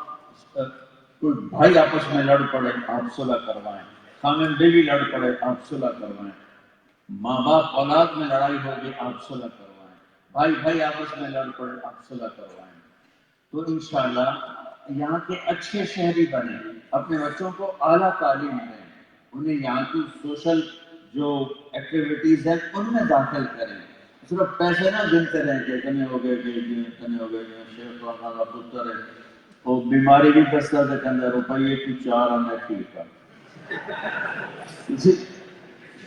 کوئی بھائی آپس میں لڑ پڑے آپ صلح کروائیں، خامن بیوی لڑ پڑے آپ صلح کروائیں، ماں باپ اولاد میں لڑائی ہوگی آپ صلح کروائیں، بھائی بھائی آپس میں لڑ پڑے آپ صلح کروائیں۔ تو انشاءاللہ یہاں کے اچھے شہری بنے، اپنے بچوں کو اعلیٰ تعلیم دیں، انہیں یہاں کی سوشل جو ایکٹیویٹیز ہیں ان میں داخل کریں، صرف پیسے نہ گنتے رہیں کہ اتنے ہو گئے اتنے ہو گئے، شیخ کا پتر ہے وہ بیماری بھی 10 کے اندر روپیے کی 4 آنے ٹھیک ہے۔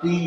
3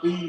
3